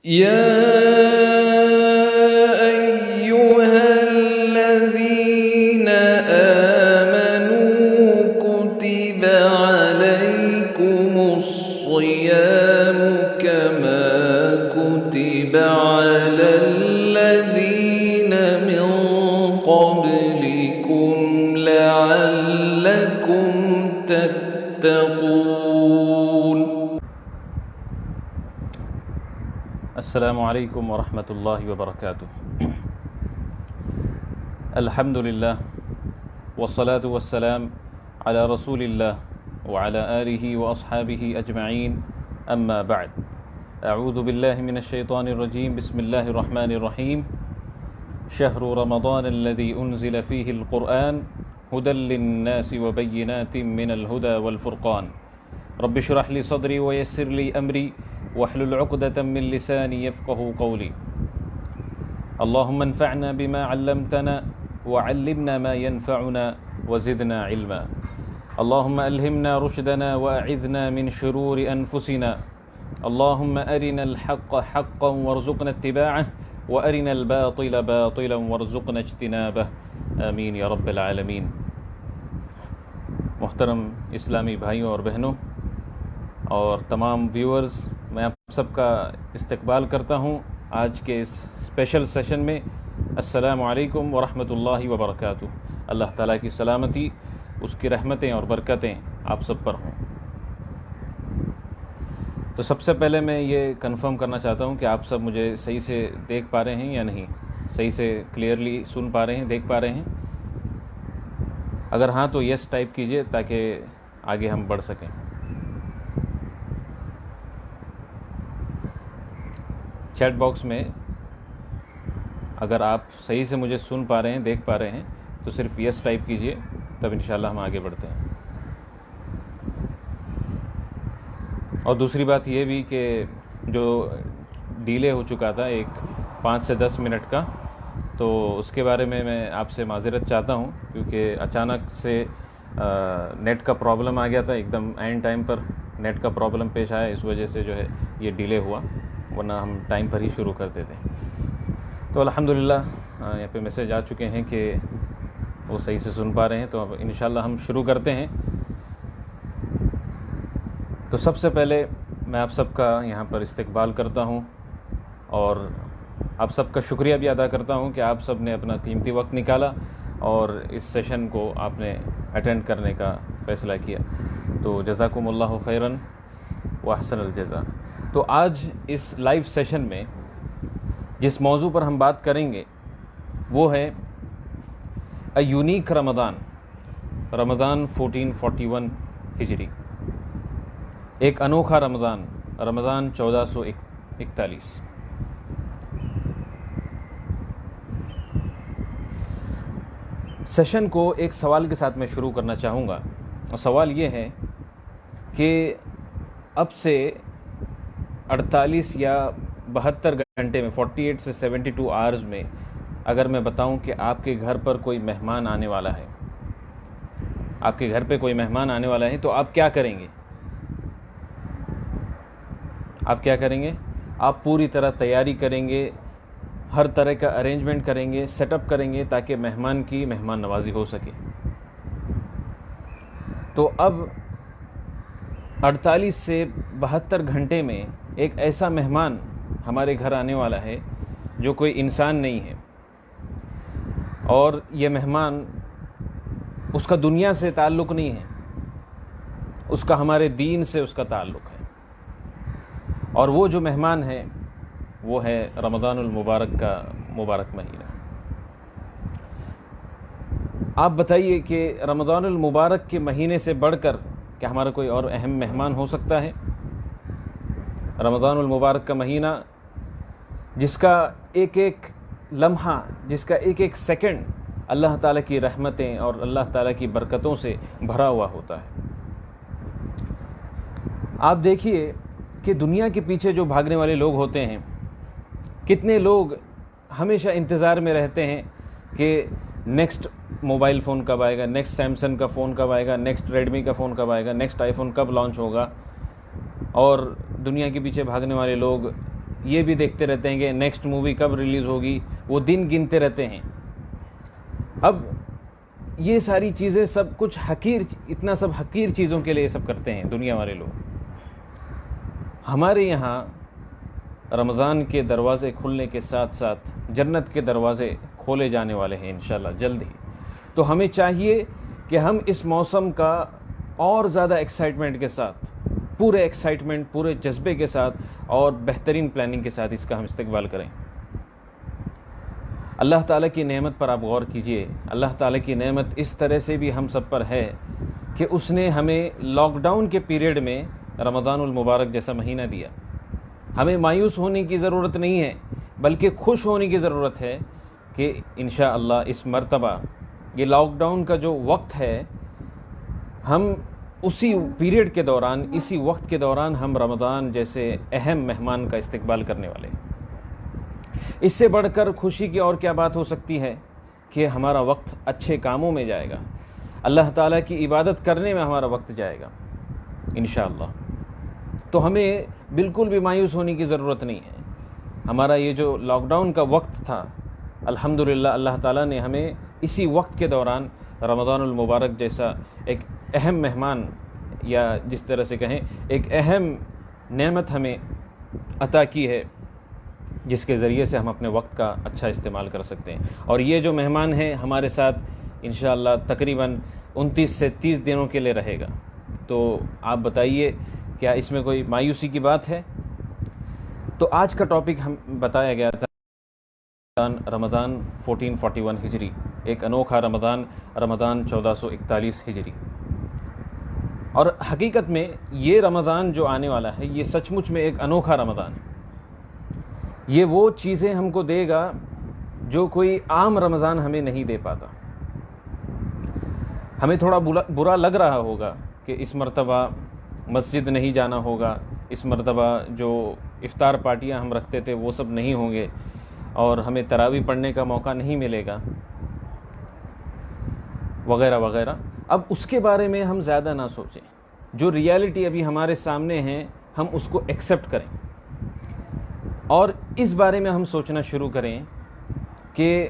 يا أيها الذين آمنوا كتب عليكم الصيام كما كتب على الذين من قبلكم لعلكم تتقون. السلام علیکم ورحمۃ اللہ وبرکاتہ. الحمد للہ والصلاة والسلام علی رسول اللہ وعلی آلہ واصحابہ اجمعین، اما بعد. اعوذ باللہ من الشیطان الرجیم. بسم اللہ الرحمن الرحیم. شہر رمضان الذی انزل فیہ القرآن ہدی للناس وبینات من الہدی والفرقان. رب اشرح لی صدری ویسر لی امری واحلل عقدة من لساني يفقهوا قولي. اللهم انفعنا بما علمتنا وعلمنا ما ينفعنا وزدنا علما. اللهم ألهمنا رشدنا وأعذنا من شرور أنفسنا. اللهم أرنا الحق حقا وارزقنا اتباعه وأرنا الباطل باطلا وارزقنا اجتنابه. آمین یا رب العالمین. محترم اسلامی بھائیوں اور بہنوں اور تمام ویورز، میں آپ سب کا استقبال کرتا ہوں آج کے اس اسپیشل سیشن میں. السلام علیکم ورحمۃ اللہ وبرکاتہ. اللہ تعالیٰ کی سلامتی، اس کی رحمتیں اور برکتیں آپ سب پر ہوں. تو سب سے پہلے میں یہ کنفرم کرنا چاہتا ہوں کہ آپ سب مجھے صحیح سے دیکھ پا رہے ہیں یا نہیں، صحیح سے کلیئرلی سن پا رہے ہیں، دیکھ پا رہے ہیں؟ اگر ہاں تو یس ٹائپ کیجئے تاکہ آگے ہم بڑھ سکیں. چیٹ باکس میں اگر آپ صحیح سے مجھے سن پا رہے ہیں، دیکھ پا رہے ہیں تو صرف یس ٹائپ کیجئے، تب انشاءاللہ ہم آگے بڑھتے ہیں. اور دوسری بات یہ بھی کہ جو ڈیلے ہو چکا تھا ایک 5 سے 10 منٹ کا، تو اس کے بارے میں آپ سے معذرت چاہتا ہوں، کیونکہ اچانک سے نیٹ کا پرابلم آ گیا تھا. ایک دم اینڈ ٹائم پر نیٹ کا پرابلم پیش آیا، اس وجہ سے جو ہے یہ ڈیلے ہوا، ورنہ ہم ٹائم پر ہی شروع کرتے تھے. تو الحمدللہ یہاں پہ میسیج آ چکے ہیں کہ وہ صحیح سے سن پا رہے ہیں. تو اب انشاءاللہ ہم شروع کرتے ہیں. تو سب سے پہلے میں آپ سب کا یہاں پر استقبال کرتا ہوں اور آپ سب کا شکریہ بھی ادا کرتا ہوں کہ آپ سب نے اپنا قیمتی وقت نکالا اور اس سیشن کو آپ نے اٹینڈ کرنے کا فیصلہ کیا. تو جزاکم اللہ خیراً واحسن الجزاء. تو آج اس لائیو سیشن میں جس موضوع پر ہم بات کریں گے وہ ہے اے یونیک رمضان 1441 ہجری. ایک انوکھا رمضان 1441. سیشن کو ایک سوال کے ساتھ میں شروع کرنا چاہوں گا، اور سوال یہ ہے کہ اب سے 48 یا 72 گھنٹے میں 48 سے 72 آورز میں اگر میں بتاؤں کہ آپ کے گھر پر کوئی مہمان آنے والا ہے، آپ کے گھر پہ کوئی مہمان آنے والا ہے، تو آپ کیا کریں گے؟ آپ کیا کریں گے؟ آپ پوری طرح تیاری کریں گے، ہر طرح کا ارینجمنٹ کریں گے، سیٹ اپ کریں گے تاکہ مہمان کی مہمان نوازی ہو سکے. تو اب 48 سے 72 گھنٹے میں ایک ایسا مہمان ہمارے گھر آنے والا ہے جو کوئی انسان نہیں ہے، اور یہ مہمان، اس کا دنیا سے تعلق نہیں ہے، اس کا ہمارے دین سے اس کا تعلق ہے. اور وہ جو مہمان ہے وہ ہے رمضان المبارک کا مبارک مہینہ. آپ بتائیے کہ رمضان المبارک کے مہینے سے بڑھ کر کیا ہمارا کوئی اور اہم مہمان ہو سکتا ہے؟ رمضان المبارک کا مہینہ جس کا ایک ایک لمحہ، جس کا ایک ایک سیکنڈ اللہ تعالیٰ کی رحمتیں اور اللہ تعالیٰ کی برکتوں سے بھرا ہوا ہوتا ہے. آپ دیکھیے کہ دنیا کے پیچھے جو بھاگنے والے لوگ ہوتے ہیں، کتنے لوگ ہمیشہ انتظار میں رہتے ہیں کہ نیکسٹ موبائل فون کب آئے گا، نیکسٹ سیمسنگ کا فون کب آئے گا، نیکسٹ ریڈمی کا فون کب آئے گا، نیکسٹ آئی فون کب لانچ ہوگا. اور دنیا کے پیچھے بھاگنے والے لوگ یہ بھی دیکھتے رہتے ہیں کہ نیکسٹ مووی کب ریلیز ہوگی، وہ دن گنتے رہتے ہیں۔ اب یہ ساری چیزیں سب کچھ اتنا سب حقیر چیزوں کے لیے یہ سب کرتے ہیں دنیا والے لوگ۔ ہمارے یہاں رمضان کے دروازے کھلنے کے ساتھ ساتھ جنت کے دروازے کھولے جانے والے ہیں انشاءاللہ جلد ہی۔ تو ہمیں چاہیے کہ ہم اس موسم کا اور زیادہ ایکسائٹمنٹ کے ساتھ، پورے ایکسائٹمنٹ، پورے جذبے کے ساتھ اور بہترین پلاننگ کے ساتھ اس کا ہم استقبال کریں۔ اللہ تعالیٰ کی نعمت پر آپ غور کیجئے۔ اللہ تعالیٰ کی نعمت اس طرح سے بھی ہم سب پر ہے کہ اس نے ہمیں لاک ڈاؤن کے پیریڈ میں رمضان المبارک جیسا مہینہ دیا۔ ہمیں مایوس ہونے کی ضرورت نہیں ہے، بلکہ خوش ہونے کی ضرورت ہے کہ انشاءاللہ اس مرتبہ یہ لاک ڈاؤن کا جو وقت ہے، ہم اسی پیریڈ کے دوران، اسی وقت کے دوران ہم رمضان جیسے اہم مہمان کا استقبال کرنے والے ہیں۔ اس سے بڑھ کر خوشی کی اور کیا بات ہو سکتی ہے کہ ہمارا وقت اچھے کاموں میں جائے گا، اللہ تعالیٰ کی عبادت کرنے میں ہمارا وقت جائے گا انشاءاللہ۔ تو ہمیں بالکل بھی مایوس ہونے کی ضرورت نہیں ہے۔ ہمارا یہ جو لاک ڈاؤن کا وقت تھا، الحمدللہ اللہ تعالیٰ نے ہمیں اسی وقت کے دوران رمضان المبارک جیسا ایک اہم مہمان، یا جس طرح سے کہیں ایک اہم نعمت ہمیں عطا کی ہے، جس کے ذریعے سے ہم اپنے وقت کا اچھا استعمال کر سکتے ہیں۔ اور یہ جو مہمان ہے ہمارے ساتھ انشاءاللہ تقریباً 29 سے 30 دنوں کے لیے رہے گا۔ تو آپ بتائیے کیا اس میں کوئی مایوسی کی بات ہے؟ تو آج کا ٹاپک ہم بتایا گیا تھا رمضان 1441 ہجری، ایک انوکھا رمضان، رمضان 1441 ہجری۔ اور حقیقت میں یہ رمضان جو آنے والا ہے یہ سچ مچ میں ایک انوکھا رمضان ہے۔ یہ وہ چیزیں ہم کو دے گا جو کوئی عام رمضان ہمیں نہیں دے پاتا۔ ہمیں تھوڑا برا لگ رہا ہوگا کہ اس مرتبہ مسجد نہیں جانا ہوگا، اس مرتبہ جو افطار پارٹیاں ہم رکھتے تھے وہ سب نہیں ہوں گے، اور ہمیں تراویح پڑھنے کا موقع نہیں ملے گا، وغیرہ وغیرہ۔ اب اس کے بارے میں ہم زیادہ نہ سوچیں، جو ریالٹی ابھی ہمارے سامنے ہے ہم اس کو ایکسیپٹ کریں، اور اس بارے میں ہم سوچنا شروع کریں کہ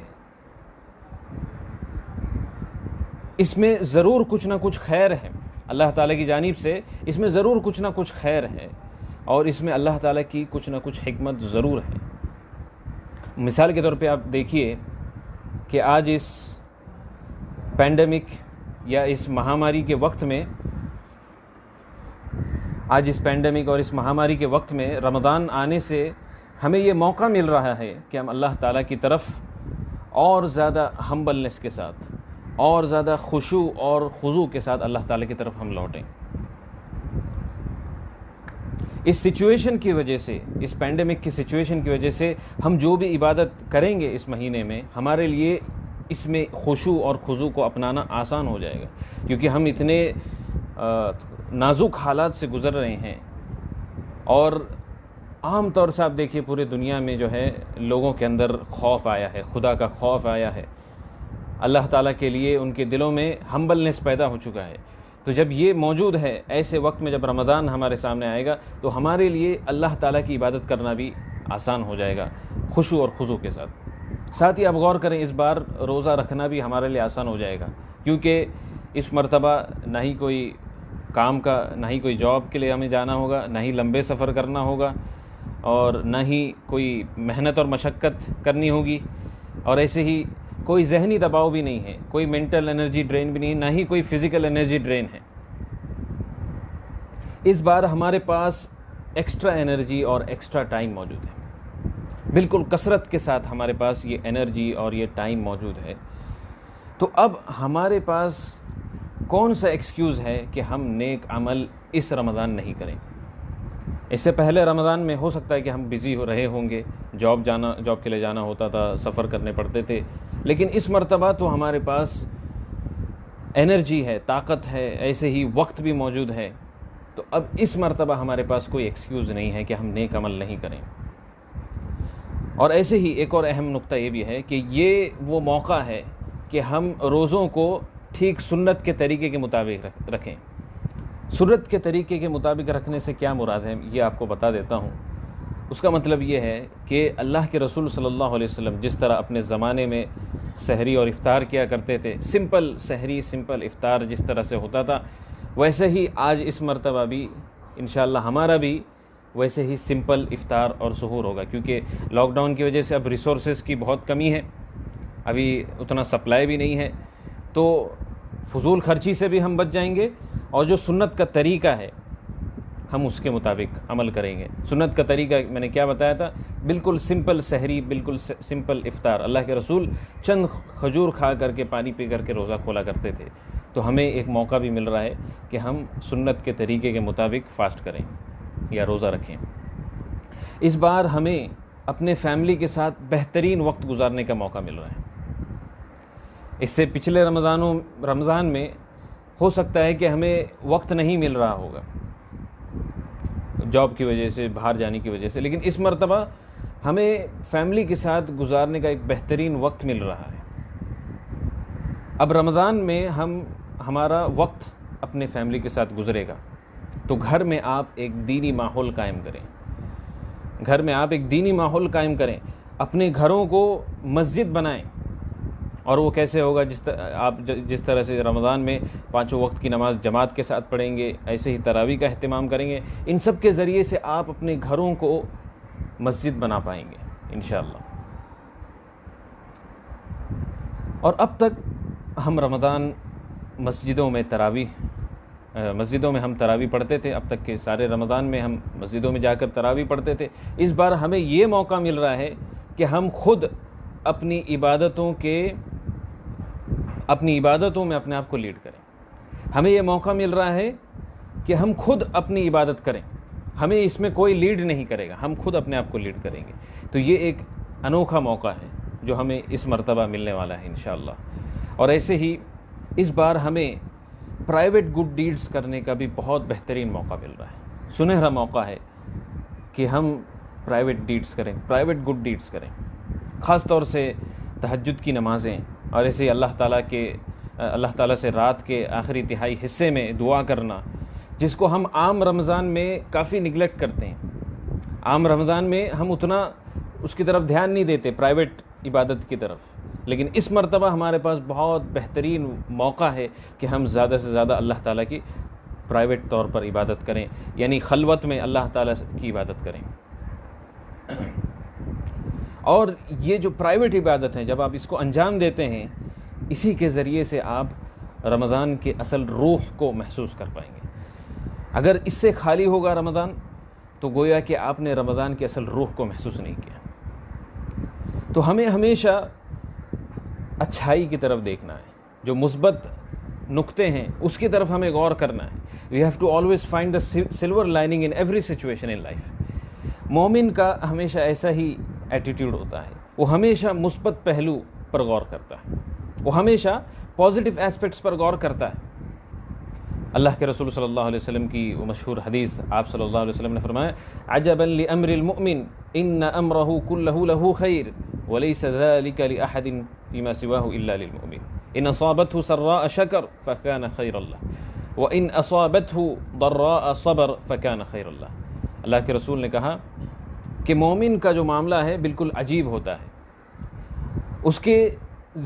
اس میں ضرور کچھ نہ کچھ خیر ہے، اللہ تعالیٰ کی جانب سے اس میں ضرور کچھ نہ کچھ خیر ہے، اور اس میں اللہ تعالیٰ کی کچھ نہ کچھ حکمت ضرور ہے۔ مثال کے طور پہ آپ دیکھیے کہ آج اس پینڈیمک یا اس مہاماری کے وقت میں، اور اس مہاماری کے وقت میں رمضان آنے سے ہمیں یہ موقع مل رہا ہے کہ ہم اللہ تعالیٰ کی طرف اور زیادہ ہمبلنس کے ساتھ، اور زیادہ خشوع اور خضوع کے ساتھ اللہ تعالیٰ کی طرف ہم لوٹیں۔ اس سچویشن کی وجہ سے، اس پینڈیمک کی سچویشن کی وجہ سے ہم جو بھی عبادت کریں گے اس مہینے میں، ہمارے لیے اس میں خشوع اور خضوع کو اپنانا آسان ہو جائے گا، کیونکہ ہم اتنے نازک حالات سے گزر رہے ہیں۔ اور عام طور سے آپ دیکھیے پورے دنیا میں جو ہے لوگوں کے اندر خوف آیا ہے، خدا کا خوف آیا ہے، اللہ تعالیٰ کے لیے ان کے دلوں میں ہمبلنس پیدا ہو چکا ہے۔ تو جب یہ موجود ہے، ایسے وقت میں جب رمضان ہمارے سامنے آئے گا تو ہمارے لیے اللہ تعالیٰ کی عبادت کرنا بھی آسان ہو جائے گا، خشوع اور خضوع کے ساتھ ہی آپ غور کریں، اس بار روزہ رکھنا بھی ہمارے لیے آسان ہو جائے گا، کیونکہ اس مرتبہ نہ ہی کوئی کام کا، نہ ہی کوئی جاب کے لیے ہمیں جانا ہوگا، نہ ہی لمبے سفر کرنا ہوگا، اور نہ ہی کوئی محنت اور مشقت کرنی ہوگی، اور ایسے ہی کوئی ذہنی دباؤ بھی نہیں ہے، کوئی مینٹل انرجی ڈرین بھی نہیں، نہ ہی کوئی فزیکل انرجی ڈرین ہے۔ اس بار ہمارے پاس ایکسٹرا انرجی اور ایکسٹرا ٹائم موجود ہے، بالکل کثرت کے ساتھ ہمارے پاس یہ انرجی اور یہ ٹائم موجود ہے۔ تو اب ہمارے پاس کون سا ایکسکیوز ہے کہ ہم نیک عمل اس رمضان نہیں کریں؟ اس سے پہلے رمضان میں ہو سکتا ہے کہ ہم بزی ہو رہے ہوں گے، جاب کے لیے جانا ہوتا تھا، سفر کرنے پڑتے تھے، لیکن اس مرتبہ تو ہمارے پاس انرجی ہے، طاقت ہے، ایسے ہی وقت بھی موجود ہے۔ تو اب اس مرتبہ ہمارے پاس کوئی ایکسکیوز نہیں ہے کہ ہم نیک عمل نہیں کریں۔ اور ایسے ہی ایک اور اہم نقطہ یہ بھی ہے کہ یہ وہ موقع ہے کہ ہم روزوں کو ٹھیک سنت کے طریقے کے مطابق رکھیں۔ سنت کے طریقے کے مطابق رکھنے سے کیا مراد ہے یہ آپ کو بتا دیتا ہوں۔ اس کا مطلب یہ ہے کہ اللہ کے رسول صلی اللہ علیہ وسلم جس طرح اپنے زمانے میں سحری اور افطار کیا کرتے تھے، سمپل سحری سمپل افطار جس طرح سے ہوتا تھا، ویسے ہی آج اس مرتبہ بھی انشاءاللہ ہمارا بھی ویسے ہی سمپل افطار اور سحور ہوگا، کیونکہ لاک ڈاؤن کی وجہ سے اب ریسورسز کی بہت کمی ہے، ابھی اتنا سپلائی بھی نہیں ہے، تو فضول خرچی سے بھی ہم بچ جائیں گے، اور جو سنت کا طریقہ ہے ہم اس کے مطابق عمل کریں گے۔ سنت کا طریقہ میں نے کیا بتایا تھا، بالکل سمپل سحری، بالکل سمپل افطار۔ اللہ کے رسول چند کھجور کھا کر کے، پانی پی کر کے روزہ کھولا کرتے تھے، تو ہمیں ایک موقع بھی مل رہا ہے کہ ہم سنت کے طریقے کے مطابق فاسٹ کریں یا روزہ رکھیں۔ اس بار ہمیں اپنے فیملی کے ساتھ بہترین وقت گزارنے کا موقع مل رہا ہے۔ اس سے پچھلے رمضان میں ہو سکتا ہے کہ ہمیں وقت نہیں مل رہا ہوگا جاب کی وجہ سے، باہر جانے کی وجہ سے، لیکن اس مرتبہ ہمیں فیملی کے ساتھ گزارنے کا ایک بہترین وقت مل رہا ہے۔ اب رمضان میں ہمارا وقت اپنے فیملی کے ساتھ گزرے گا، تو گھر میں آپ ایک دینی ماحول قائم کریں، گھر میں آپ ایک دینی ماحول قائم کریں، اپنے گھروں کو مسجد بنائیں۔ اور وہ کیسے ہوگا؟ آپ جس طرح سے رمضان میں 5 وقت کی نماز جماعت کے ساتھ پڑھیں گے، ایسے ہی تراویح کا اہتمام کریں گے۔ ان سب کے ذریعے سے آپ اپنے گھروں کو مسجد بنا پائیں گے انشاءاللہ۔ اور اب تک ہم رمضان مسجدوں میں ہم تراویح پڑھتے تھے، اب تک کے سارے رمضان میں ہم مسجدوں میں جا کر تراویح پڑھتے تھے۔ اس بار ہمیں یہ موقع مل رہا ہے کہ ہم خود اپنی عبادتوں میں اپنے آپ کو لیڈ کریں۔ ہمیں یہ موقع مل رہا ہے کہ ہم خود اپنی عبادت کریں، ہمیں اس میں کوئی لیڈ نہیں کرے گا، ہم خود اپنے آپ کو لیڈ کریں گے۔ تو یہ ایک انوکھا موقع ہے جو ہمیں اس مرتبہ ملنے والا ہے انشاءاللہ۔ اور ایسے ہی اس بار ہمیں پرائیویٹ گڈ ڈیڈز کرنے کا بھی بہت بہترین موقع مل رہا ہے، سنہرا موقع ہے کہ ہم پرائیویٹ گڈ ڈیڈز کریں، خاص طور سے تہجد کی نمازیں، اور ایسے ہی اللہ تعالیٰ سے رات کے آخری تہائی حصے میں دعا کرنا، جس کو ہم عام رمضان میں کافی نگلیکٹ کرتے ہیں۔ عام رمضان میں ہم اتنا اس کی طرف دھیان نہیں دیتے، پرائیویٹ عبادت کی طرف، لیکن اس مرتبہ ہمارے پاس بہت بہترین موقع ہے کہ ہم زیادہ سے زیادہ اللہ تعالیٰ کی پرائیویٹ طور پر عبادت کریں، یعنی خلوت میں اللہ تعالیٰ کی عبادت کریں۔ اور یہ جو پرائیویٹ عبادت ہیں، جب آپ اس کو انجام دیتے ہیں، اسی کے ذریعے سے آپ رمضان کے اصل روح کو محسوس کر پائیں گے۔ اگر اس سے خالی ہوگا رمضان، تو گویا کہ آپ نے رمضان کے اصل روح کو محسوس نہیں کیا۔ تو ہمیں ہمیشہ اچھائی کی طرف دیکھنا ہے، جو مثبت نقطے ہیں اس کی طرف ہمیں غور کرنا ہے۔ We have to always find the silver lining in every situation in life۔ مومن کا ہمیشہ ایسا ہی ایٹیٹیوڈ ہوتا ہے، وہ ہمیشہ مثبت پہلو پر غور کرتا ہے، وہ ہمیشہ پازیٹیو ایسپیکٹس پر غور کرتا ہے۔ اللہ کے رسول صلی اللہ علیہ وسلم کی وہ مشہور حدیث، آپ صلی اللہ علیہ وسلم نے فرمایا، عجبا لامر المؤمن ان امرہ کلہ لہ خیر وليس ذلك لأحد فيما سواه إلا للمؤمن إن أصابته سراء شكر فكان خيرا له وإن أصابته ضراء صبر فكان خيرا له۔ اللہ کے رسول نے کہا کہ مومن کا جو معاملہ ہے بالکل عجیب ہوتا ہے، اس کے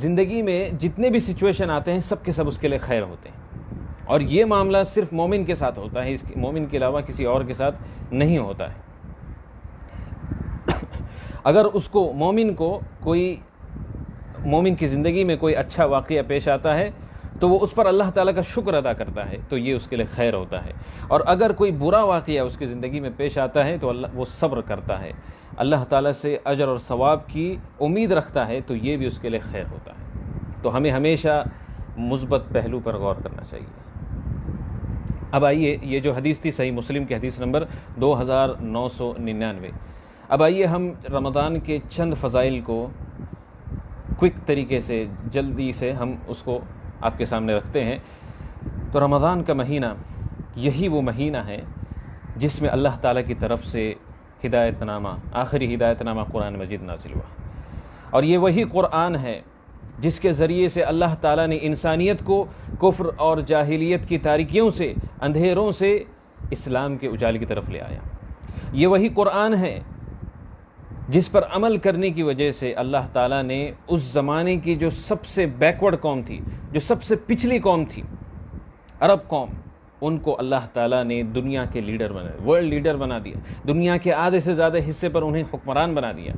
زندگی میں جتنے بھی سچویشن آتے ہیں سب کے سب اس کے لیے خیر ہوتے ہیں، اور یہ معاملہ صرف مومن کے ساتھ ہوتا ہے، مومن کے علاوہ کسی اور کے ساتھ نہیں ہوتا ہے۔ اگر اس کو مومن کی زندگی میں کوئی اچھا واقعہ پیش آتا ہے تو وہ اس پر اللہ تعالیٰ کا شکر ادا کرتا ہے، تو یہ اس کے لیے خیر ہوتا ہے، اور اگر کوئی برا واقعہ اس کی زندگی میں پیش آتا ہے تو وہ صبر کرتا ہے، اللہ تعالیٰ سے اجر اور ثواب کی امید رکھتا ہے، تو یہ بھی اس کے لیے خیر ہوتا ہے۔ تو ہمیں ہمیشہ مثبت پہلو پر غور کرنا چاہیے۔ اب آئیے، یہ جو حدیث تھی صحیح مسلم کی حدیث نمبر 2999۔ اب آئیے ہم رمضان کے چند فضائل کو کوئک طریقے سے، جلدی سے ہم اس کو آپ کے سامنے رکھتے ہیں۔ تو رمضان کا مہینہ یہی وہ مہینہ ہے جس میں اللہ تعالیٰ کی طرف سے ہدایت نامہ، آخری ہدایت نامہ قرآن مجید نازل ہوا، اور یہ وہی قرآن ہے جس کے ذریعے سے اللہ تعالیٰ نے انسانیت کو کفر اور جاہلیت کی تاریکیوں سے، اندھیروں سے اسلام کے اجال کی طرف لے آیا۔ یہ وہی قرآن ہے جس پر عمل کرنے کی وجہ سے اللہ تعالیٰ نے اس زمانے کی جو سب سے بیکورڈ قوم تھی، جو سب سے پچھلی قوم تھی، عرب قوم، ان کو اللہ تعالیٰ نے دنیا کے لیڈر بنا دیا، ورلڈ لیڈر بنا دیا، دنیا کے آدھے سے زیادہ حصے پر انہیں حکمران بنا دیا۔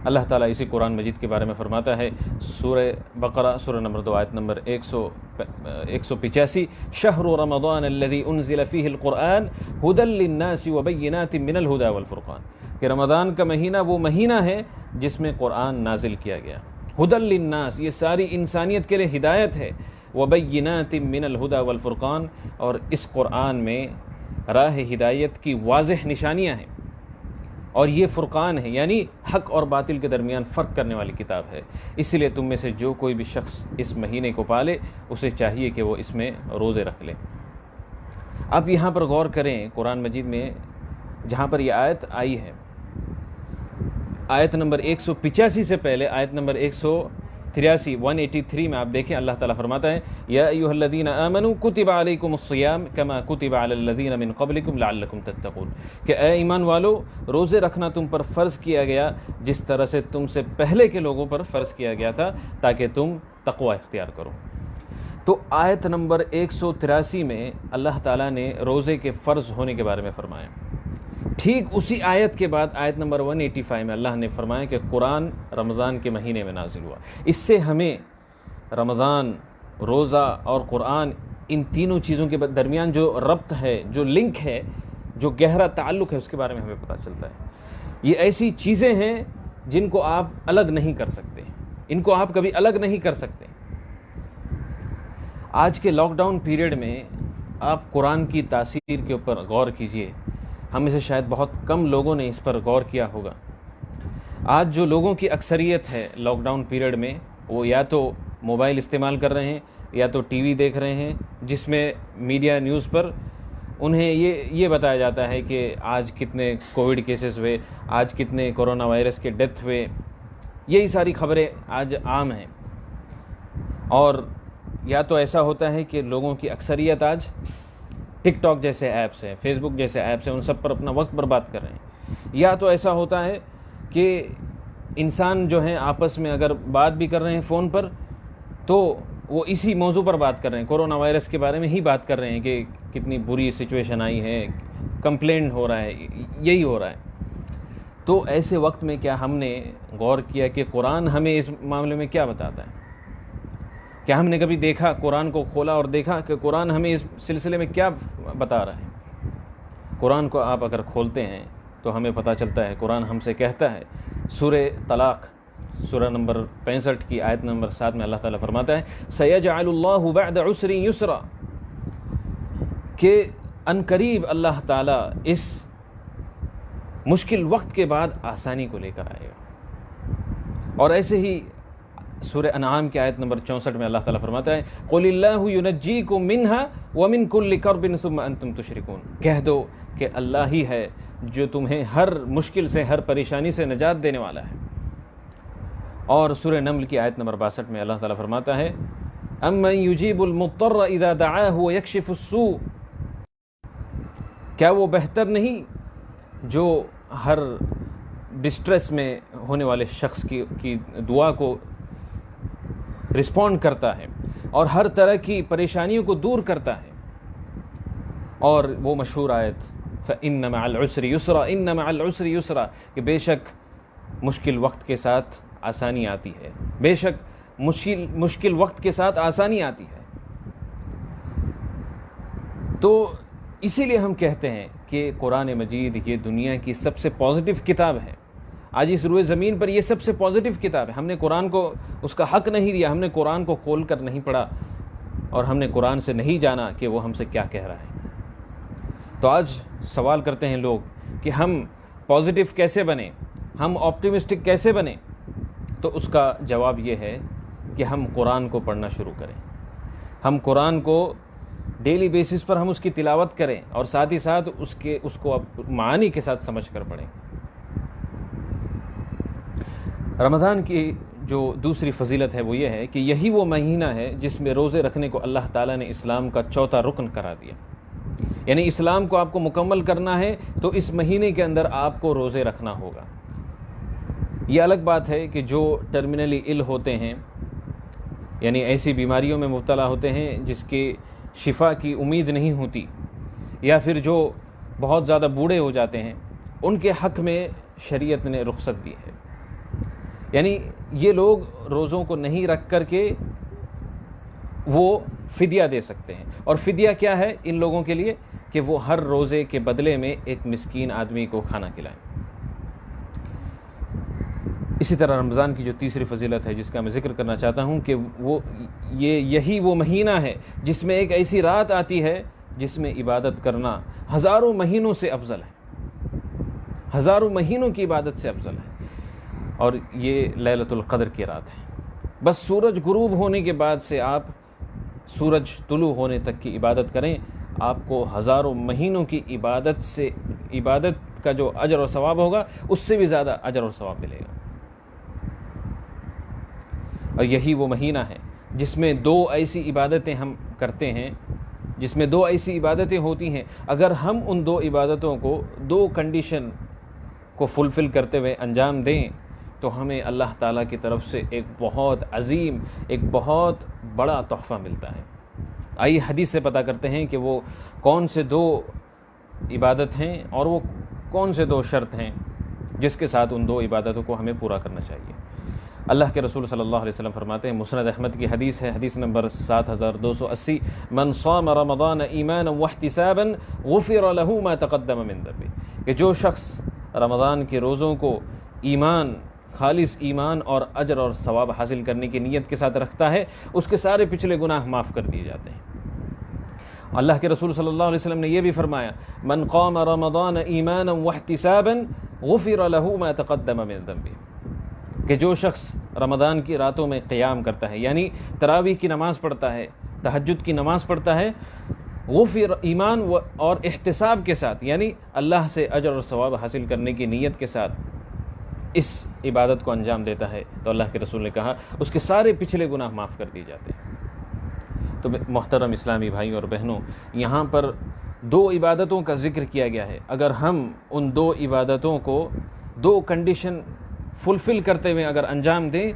اللہ تعالیٰ اسی قرآن مجید کے بارے میں فرماتا ہے، سورہ بقرہ سورہ نمبر 2 آیت نمبر 185، شہر رمضان الذی انزل فیہ القرآن ھدی للناس وبینات من الھدی والفرقان، کہ رمضان کا مہینہ وہ مہینہ ہے جس میں قرآن نازل کیا گیا۔ ھدی للناس، یہ ساری انسانیت کے لیے ہدایت ہے، وبینات من الھدی والفرقان، اور اس قرآن میں راہ ہدایت کی واضح نشانیاں ہیں، اور یہ فرقان ہے، یعنی حق اور باطل کے درمیان فرق کرنے والی کتاب ہے۔ اس لیے تم میں سے جو کوئی بھی شخص اس مہینے کو پالے، اسے چاہیے کہ وہ اس میں روزے رکھ لے۔ اب یہاں پر غور کریں، قرآن مجید میں جہاں پر یہ آیت آئی ہے، آیت نمبر 185 سے پہلے آیت نمبر 183 میں آپ دیکھیں، اللہ تعالیٰ فرماتا ہے، یا ایھا الذین آمنوا کتب علیکم الصیام کما کتب علی الذین من قبلکم لعلکم تتقون، کہ اے ایمان والو، روزے رکھنا تم پر فرض کیا گیا جس طرح سے تم سے پہلے کے لوگوں پر فرض کیا گیا تھا، تاکہ تم تقوی اختیار کرو۔ تو آیت نمبر 183 میں اللہ تعالیٰ نے روزے کے فرض ہونے کے بارے میں فرمایا۔ ٹھیک اسی آیت کے بعد آیت نمبر 185 میں اللہ نے فرمایا کہ قرآن رمضان کے مہینے میں نازل ہوا۔ اس سے ہمیں رمضان، روزہ اور قرآن، ان تینوں چیزوں کے درمیان جو ربط ہے، جو لنک ہے، جو گہرا تعلق ہے، اس کے بارے میں ہمیں پتہ چلتا ہے۔ یہ ایسی چیزیں ہیں جن کو آپ الگ نہیں کر سکتے، ان کو آپ کبھی الگ نہیں کر سکتے۔ آج کے لاک ڈاؤن پیریڈ میں آپ قرآن کی تاثیر کے اوپر غور کیجئے، ہم میں سے شاید بہت کم لوگوں نے اس پر غور کیا ہوگا۔ آج جو لوگوں کی اکثریت ہے لاک ڈاؤن پیریڈ میں، وہ یا تو موبائل استعمال کر رہے ہیں یا تو ٹی وی دیکھ رہے ہیں، جس میں میڈیا نیوز پر انہیں یہ بتایا جاتا ہے کہ آج کتنے کووڈ کیسز ہوئے، آج کتنے کورونا وائرس کے ڈیتھ ہوئے، یہی ساری خبریں آج عام ہیں۔ اور یا تو ایسا ہوتا ہے کہ لوگوں کی اکثریت آج ٹک ٹاک جیسے ایپس ہیں، فیس بک جیسے ایپس ہیں، ان سب پر اپنا وقت برباد کر رہے ہیں، یا تو ایسا ہوتا ہے کہ انسان جو ہیں آپس میں اگر بات بھی کر رہے ہیں فون پر تو وہ اسی موضوع پر بات کر رہے ہیں، کورونا وائرس کے بارے میں ہی بات کر رہے ہیں کہ کتنی بری سچویشن آئی ہے، کمپلین ہو رہا ہے، یہی ہو رہا ہے۔ تو ایسے وقت میں کیا ہم نے غور کیا کہ قرآن ہمیں اس معاملے میں کیا بتاتا ہے؟ کیا ہم نے کبھی دیکھا، قرآن کو کھولا اور دیکھا کہ قرآن ہمیں اس سلسلے میں کیا بتا رہا ہے؟ قرآن کو آپ اگر کھولتے ہیں تو ہمیں پتہ چلتا ہے، قرآن ہم سے کہتا ہے، سورہ طلاق سورہ نمبر 65 کی آیت نمبر 7 میں اللہ تعالیٰ فرماتا ہے، سَيَجْعَلُ اللَّهُ بَعْدَ عُسْرٍ يُسْرًا، کہ عنقریب اللہ تعالیٰ اس مشکل وقت کے بعد آسانی کو لے کر آئے گا۔ اور ایسے ہی سورہ انعام کی آیت نمبر 64 میں اللہ تعالیٰ فرماتا ہے، قُلِ اللَّهُ يُنَجِّيكُم مِّنْهَا وَمِن كُلِّ كَرْبٍ ثُمَّ أَنتُمْ تُشْرِكُونَ، کہہ دو کہ اللہ ہی ہے جو تمہیں ہر مشکل سے، ہر پریشانی سے نجات دینے والا ہے۔ اور سورہ نمل کی آیت نمبر 62 میں اللہ تعالیٰ فرماتا ہے، أَمَّن يُجِيبُ الْمُضْطَرَّ إِذَا دَعَاهُ وَيَكْشِفُ السُّوءَ، کیا وہ بہتر نہیں جو ہر ڈسٹریس میں ہونے والے شخص کی دعا کو رسپونڈ کرتا ہے اور ہر طرح کی پریشانیوں کو دور کرتا ہے۔ اور وہ مشہور آیت فَإِنَّ مَعَ الْعُسْرِ يُسْرًا، إِنَّ مَعَ الْعُسْرِ يُسْرًا، کہ بے شک مشکل وقت کے ساتھ آسانی آتی ہے، بے شک مشکل وقت کے ساتھ آسانی آتی ہے۔ تو اسی لیے ہم کہتے ہیں کہ قرآن مجید یہ دنیا کی سب سے پازیٹیو کتاب ہے۔ آج اس روئے زمین پر یہ سب سے پازیٹیو کتاب ہے۔ ہم نے قرآن کو اس کا حق نہیں دیا، ہم نے قرآن کو کھول کر نہیں پڑھا، اور ہم نے قرآن سے نہیں جانا کہ وہ ہم سے کیا کہہ رہا ہے۔ تو آج سوال کرتے ہیں لوگ کہ ہم پازیٹیو کیسے بنیں، ہم آپٹیمسٹک کیسے بنیں؟ تو اس کا جواب یہ ہے کہ ہم قرآن کو پڑھنا شروع کریں، ہم قرآن کو ڈیلی بیسس پر ہم اس کی تلاوت کریں، اور ساتھ ہی ساتھ اس کو معانی کے ساتھ سمجھ کر پڑھیں۔ رمضان کی جو دوسری فضیلت ہے وہ یہ ہے کہ یہی وہ مہینہ ہے جس میں روزے رکھنے کو اللہ تعالیٰ نے اسلام کا چوتھا رکن قرار دیا۔ یعنی اسلام کو آپ کو مکمل کرنا ہے تو اس مہینے کے اندر آپ کو روزے رکھنا ہوگا۔ یہ الگ بات ہے کہ جو ٹرمینلی ال ہوتے ہیں، یعنی ایسی بیماریوں میں مبتلا ہوتے ہیں جس کے شفا کی امید نہیں ہوتی، یا پھر جو بہت زیادہ بوڑھے ہو جاتے ہیں، ان کے حق میں شریعت نے رخصت دی ہے. یعنی یہ لوگ روزوں کو نہیں رکھ کر کے وہ فدیہ دے سکتے ہیں. اور فدیہ کیا ہے ان لوگوں کے لیے؟ کہ وہ ہر روزے کے بدلے میں ایک مسکین آدمی کو کھانا کھلائیں. اسی طرح رمضان کی جو تیسری فضیلت ہے جس کا میں ذکر کرنا چاہتا ہوں کہ یہی وہ مہینہ ہے جس میں ایک ایسی رات آتی ہے جس میں عبادت کرنا ہزاروں مہینوں سے افضل ہے، ہزاروں مہینوں کی عبادت سے افضل ہے. اور یہ لیلۃ القدر کی رات ہے. بس سورج غروب ہونے کے بعد سے آپ سورج طلوع ہونے تک کی عبادت کریں، آپ کو ہزاروں مہینوں کی عبادت کا جو اجر اور ثواب ہوگا اس سے بھی زیادہ اجر اور ثواب ملے گا. اور یہی وہ مہینہ ہے جس میں دو ایسی عبادتیں ہم کرتے ہیں، جس میں دو ایسی عبادتیں ہوتی ہیں، اگر ہم ان دو عبادتوں کو دو کنڈیشن کو فلفل کرتے ہوئے انجام دیں تو ہمیں اللہ تعالیٰ کی طرف سے ایک بہت عظیم، ایک بہت بڑا تحفہ ملتا ہے. آئیے حدیث سے پتہ کرتے ہیں کہ وہ کون سے دو عبادت ہیں اور وہ کون سے دو شرط ہیں جس کے ساتھ ان دو عبادتوں کو ہمیں پورا کرنا چاہیے. اللہ کے رسول صلی اللہ علیہ وسلم فرماتے ہیں، مسند احمد کی حدیث ہے، حدیث نمبر 7280، من صام رمضان ایمانا واحتسابا غفر له ما تقدم من ذنبه، کہ جو شخص رمضان کے روزوں کو ایمان، خالص ایمان اور اجر اور ثواب حاصل کرنے کی نیت کے ساتھ رکھتا ہے، اس کے سارے پچھلے گناہ معاف کر دیے جاتے ہیں. اللہ کے رسول صلی اللہ علیہ وسلم نے یہ بھی فرمایا، من قام رمضان ایمانا واحتسابا غفر له ما تقدم من ذنبه، کہ جو شخص رمضان کی راتوں میں قیام کرتا ہے، یعنی تراویح کی نماز پڑھتا ہے، تہجد کی نماز پڑھتا ہے، غفر ایمان اور احتساب کے ساتھ، یعنی اللہ سے اجر اور ثواب حاصل کرنے کی نیت کے ساتھ اس عبادت کو انجام دیتا ہے، تو اللہ کے رسول نے کہا اس کے سارے پچھلے گناہ معاف کر دیے جاتے ہیں. تو محترم اسلامی بھائیوں اور بہنوں، یہاں پر دو عبادتوں کا ذکر کیا گیا ہے. اگر ہم ان دو عبادتوں کو دو کنڈیشن فلفل کرتے ہوئے اگر انجام دیں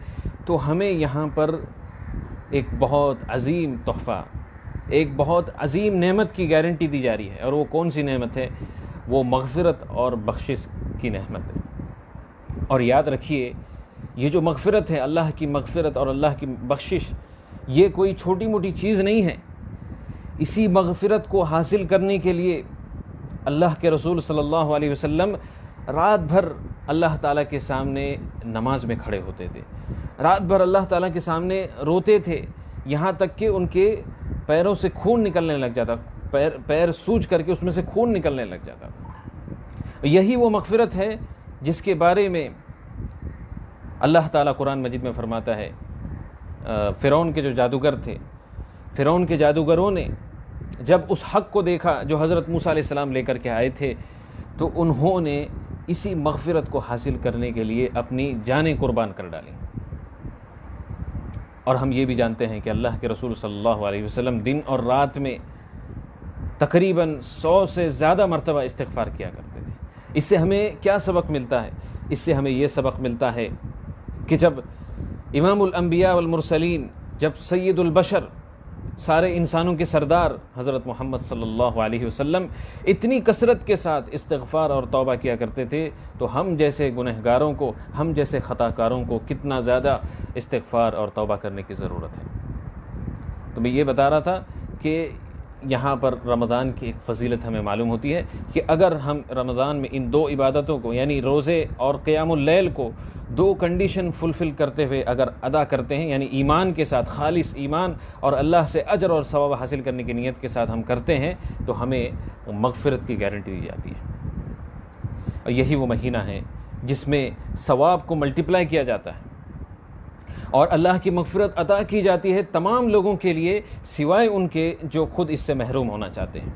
تو ہمیں یہاں پر ایک بہت عظیم تحفہ، ایک بہت عظیم نعمت کی گارنٹی دی جا رہی ہے. اور وہ کون سی نعمت ہے؟ وہ مغفرت اور بخشش کی نعمت ہے. اور یاد رکھیے، یہ جو مغفرت ہے، اللہ کی مغفرت اور اللہ کی بخشش، یہ کوئی چھوٹی موٹی چیز نہیں ہے. اسی مغفرت کو حاصل کرنے کے لیے اللہ کے رسول صلی اللہ علیہ وسلم رات بھر اللہ تعالیٰ کے سامنے نماز میں کھڑے ہوتے تھے، رات بھر اللہ تعالیٰ کے سامنے روتے تھے، یہاں تک کہ ان کے پیروں سے خون نکلنے لگ جاتا، پیر سوج کر کے اس میں سے خون نکلنے لگ جاتا تھا. یہی وہ مغفرت ہے جس کے بارے میں اللہ تعالیٰ قرآن مجید میں فرماتا ہے، فرعون کے جو جادوگر تھے، فرعون کے جادوگروں نے جب اس حق کو دیکھا جو حضرت موسیٰ علیہ السلام لے کر کے آئے تھے تو انہوں نے اسی مغفرت کو حاصل کرنے کے لیے اپنی جانیں قربان کر ڈالیں. اور ہم یہ بھی جانتے ہیں کہ اللہ کے رسول صلی اللہ علیہ وسلم دن اور رات میں تقریباً 100 سے زیادہ مرتبہ استغفار کیا کرتے تھے. اس سے ہمیں کیا سبق ملتا ہے؟ اس سے ہمیں یہ سبق ملتا ہے کہ جب امام الانبیاء والمرسلین، جب سید البشر، سارے انسانوں کے سردار حضرت محمد صلی اللہ علیہ وسلم اتنی کثرت کے ساتھ استغفار اور توبہ کیا کرتے تھے تو ہم جیسے گنہگاروں کو، ہم جیسے خطا کاروں کو کتنا زیادہ استغفار اور توبہ کرنے کی ضرورت ہے. تو میں یہ بتا رہا تھا کہ یہاں پر رمضان کی ایک فضیلت ہمیں معلوم ہوتی ہے کہ اگر ہم رمضان میں ان دو عبادتوں کو، یعنی روزے اور قیام اللیل کو دو کنڈیشن فلفل کرتے ہوئے اگر ادا کرتے ہیں، یعنی ایمان کے ساتھ، خالص ایمان اور اللہ سے اجر اور ثواب حاصل کرنے کی نیت کے ساتھ ہم کرتے ہیں تو ہمیں مغفرت کی گارنٹی دی جاتی ہے. اور یہی وہ مہینہ ہے جس میں ثواب کو ملٹیپلائی کیا جاتا ہے اور اللہ کی مغفرت عطا کی جاتی ہے تمام لوگوں کے لیے سوائے ان کے جو خود اس سے محروم ہونا چاہتے ہیں.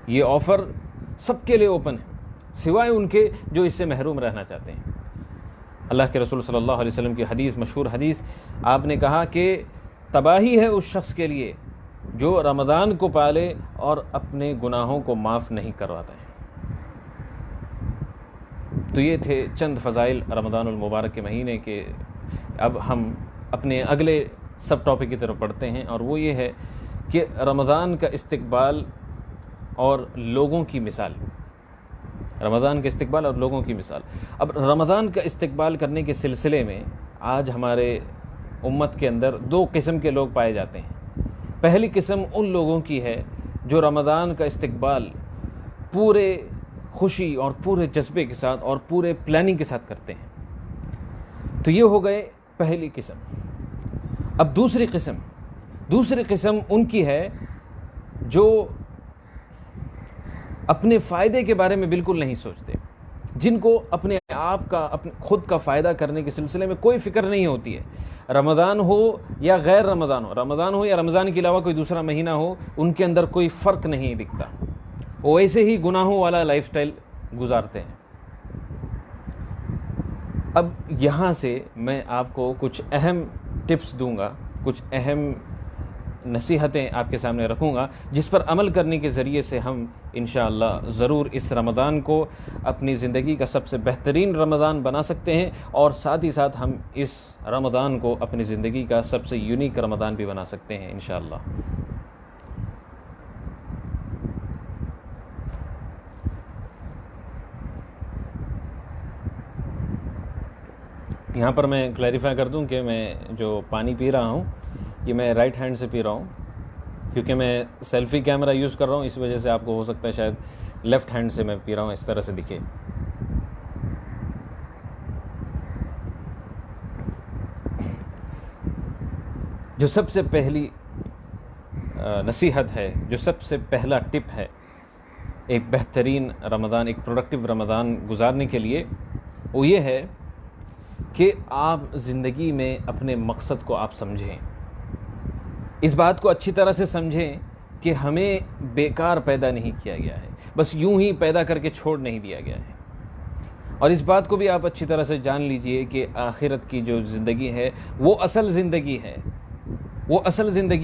یہ آفر سب کے لیے اوپن ہے سوائے ان کے جو اس سے محروم رہنا چاہتے ہیں. اللہ کے رسول صلی اللہ علیہ وسلم کی حدیث، مشہور حدیث، آپ نے کہا کہ تباہی ہے اس شخص کے لیے جو رمضان کو پالے اور اپنے گناہوں کو معاف نہیں کرواتا ہے. تو یہ تھے چند فضائل رمضان المبارک کے مہینے کے. اب ہم اپنے اگلے سب ٹاپک کی طرف پڑھتے ہیں، اور وہ یہ ہے کہ رمضان کا استقبال اور لوگوں کی مثال. رمضان کا استقبال اور لوگوں کی مثال. اب رمضان کا استقبال کرنے کے سلسلے میں آج ہمارے امت کے اندر دو قسم کے لوگ پائے جاتے ہیں. پہلی قسم ان لوگوں کی ہے جو رمضان کا استقبال پورے خوشی اور پورے جذبے کے ساتھ اور پورے پلاننگ کے ساتھ کرتے ہیں. تو یہ ہو گئے پہلی قسم. اب دوسری قسم ان کی ہے جو اپنے فائدے کے بارے میں بالکل نہیں سوچتے، جن کو اپنے آپ کا خود کا فائدہ کرنے کے سلسلے میں کوئی فکر نہیں ہوتی ہے. رمضان ہو یا غیر رمضان ہو یا رمضان کے علاوہ کوئی دوسرا مہینہ ہو، ان کے اندر کوئی فرق نہیں دکھتا. وہ ایسے ہی گناہوں والا لائف سٹائل گزارتے ہیں. اب یہاں سے میں آپ کو کچھ اہم ٹپس دوں گا، کچھ اہم نصیحتیں آپ کے سامنے رکھوں گا، جس پر عمل کرنے کے ذریعے سے ہم انشاءاللہ ضرور اس رمضان کو اپنی زندگی کا سب سے بہترین رمضان بنا سکتے ہیں، اور ساتھ ہی ساتھ ہم اس رمضان کو اپنی زندگی کا سب سے یونیک رمضان بھی بنا سکتے ہیں انشاءاللہ. یہاں پر میں کلیریفائی کر دوں کہ میں جو پانی پی رہا ہوں یہ میں رائٹ ہینڈ سے پی رہا ہوں، کیونکہ میں سیلفی کیمرہ یوز کر رہا ہوں، اس وجہ سے آپ کو ہو سکتا ہے شاید لیفٹ ہینڈ سے میں پی رہا ہوں اس طرح سے دکھے. جو سب سے پہلی نصیحت ہے، جو سب سے پہلا ٹپ ہے ایک بہترین رمضان، ایک پروڈکٹیو رمضان گزارنے کے لیے، وہ یہ ہے کہ آپ زندگی میں اپنے مقصد کو آپ سمجھیں. اس بات کو اچھی طرح سے سمجھیں کہ ہمیں بیکار پیدا نہیں کیا گیا ہے، بس یوں ہی پیدا کر کے چھوڑ نہیں دیا گیا ہے. اور اس بات کو بھی آپ اچھی طرح سے جان لیجئے کہ آخرت کی جو زندگی ہے وہ اصل زندگی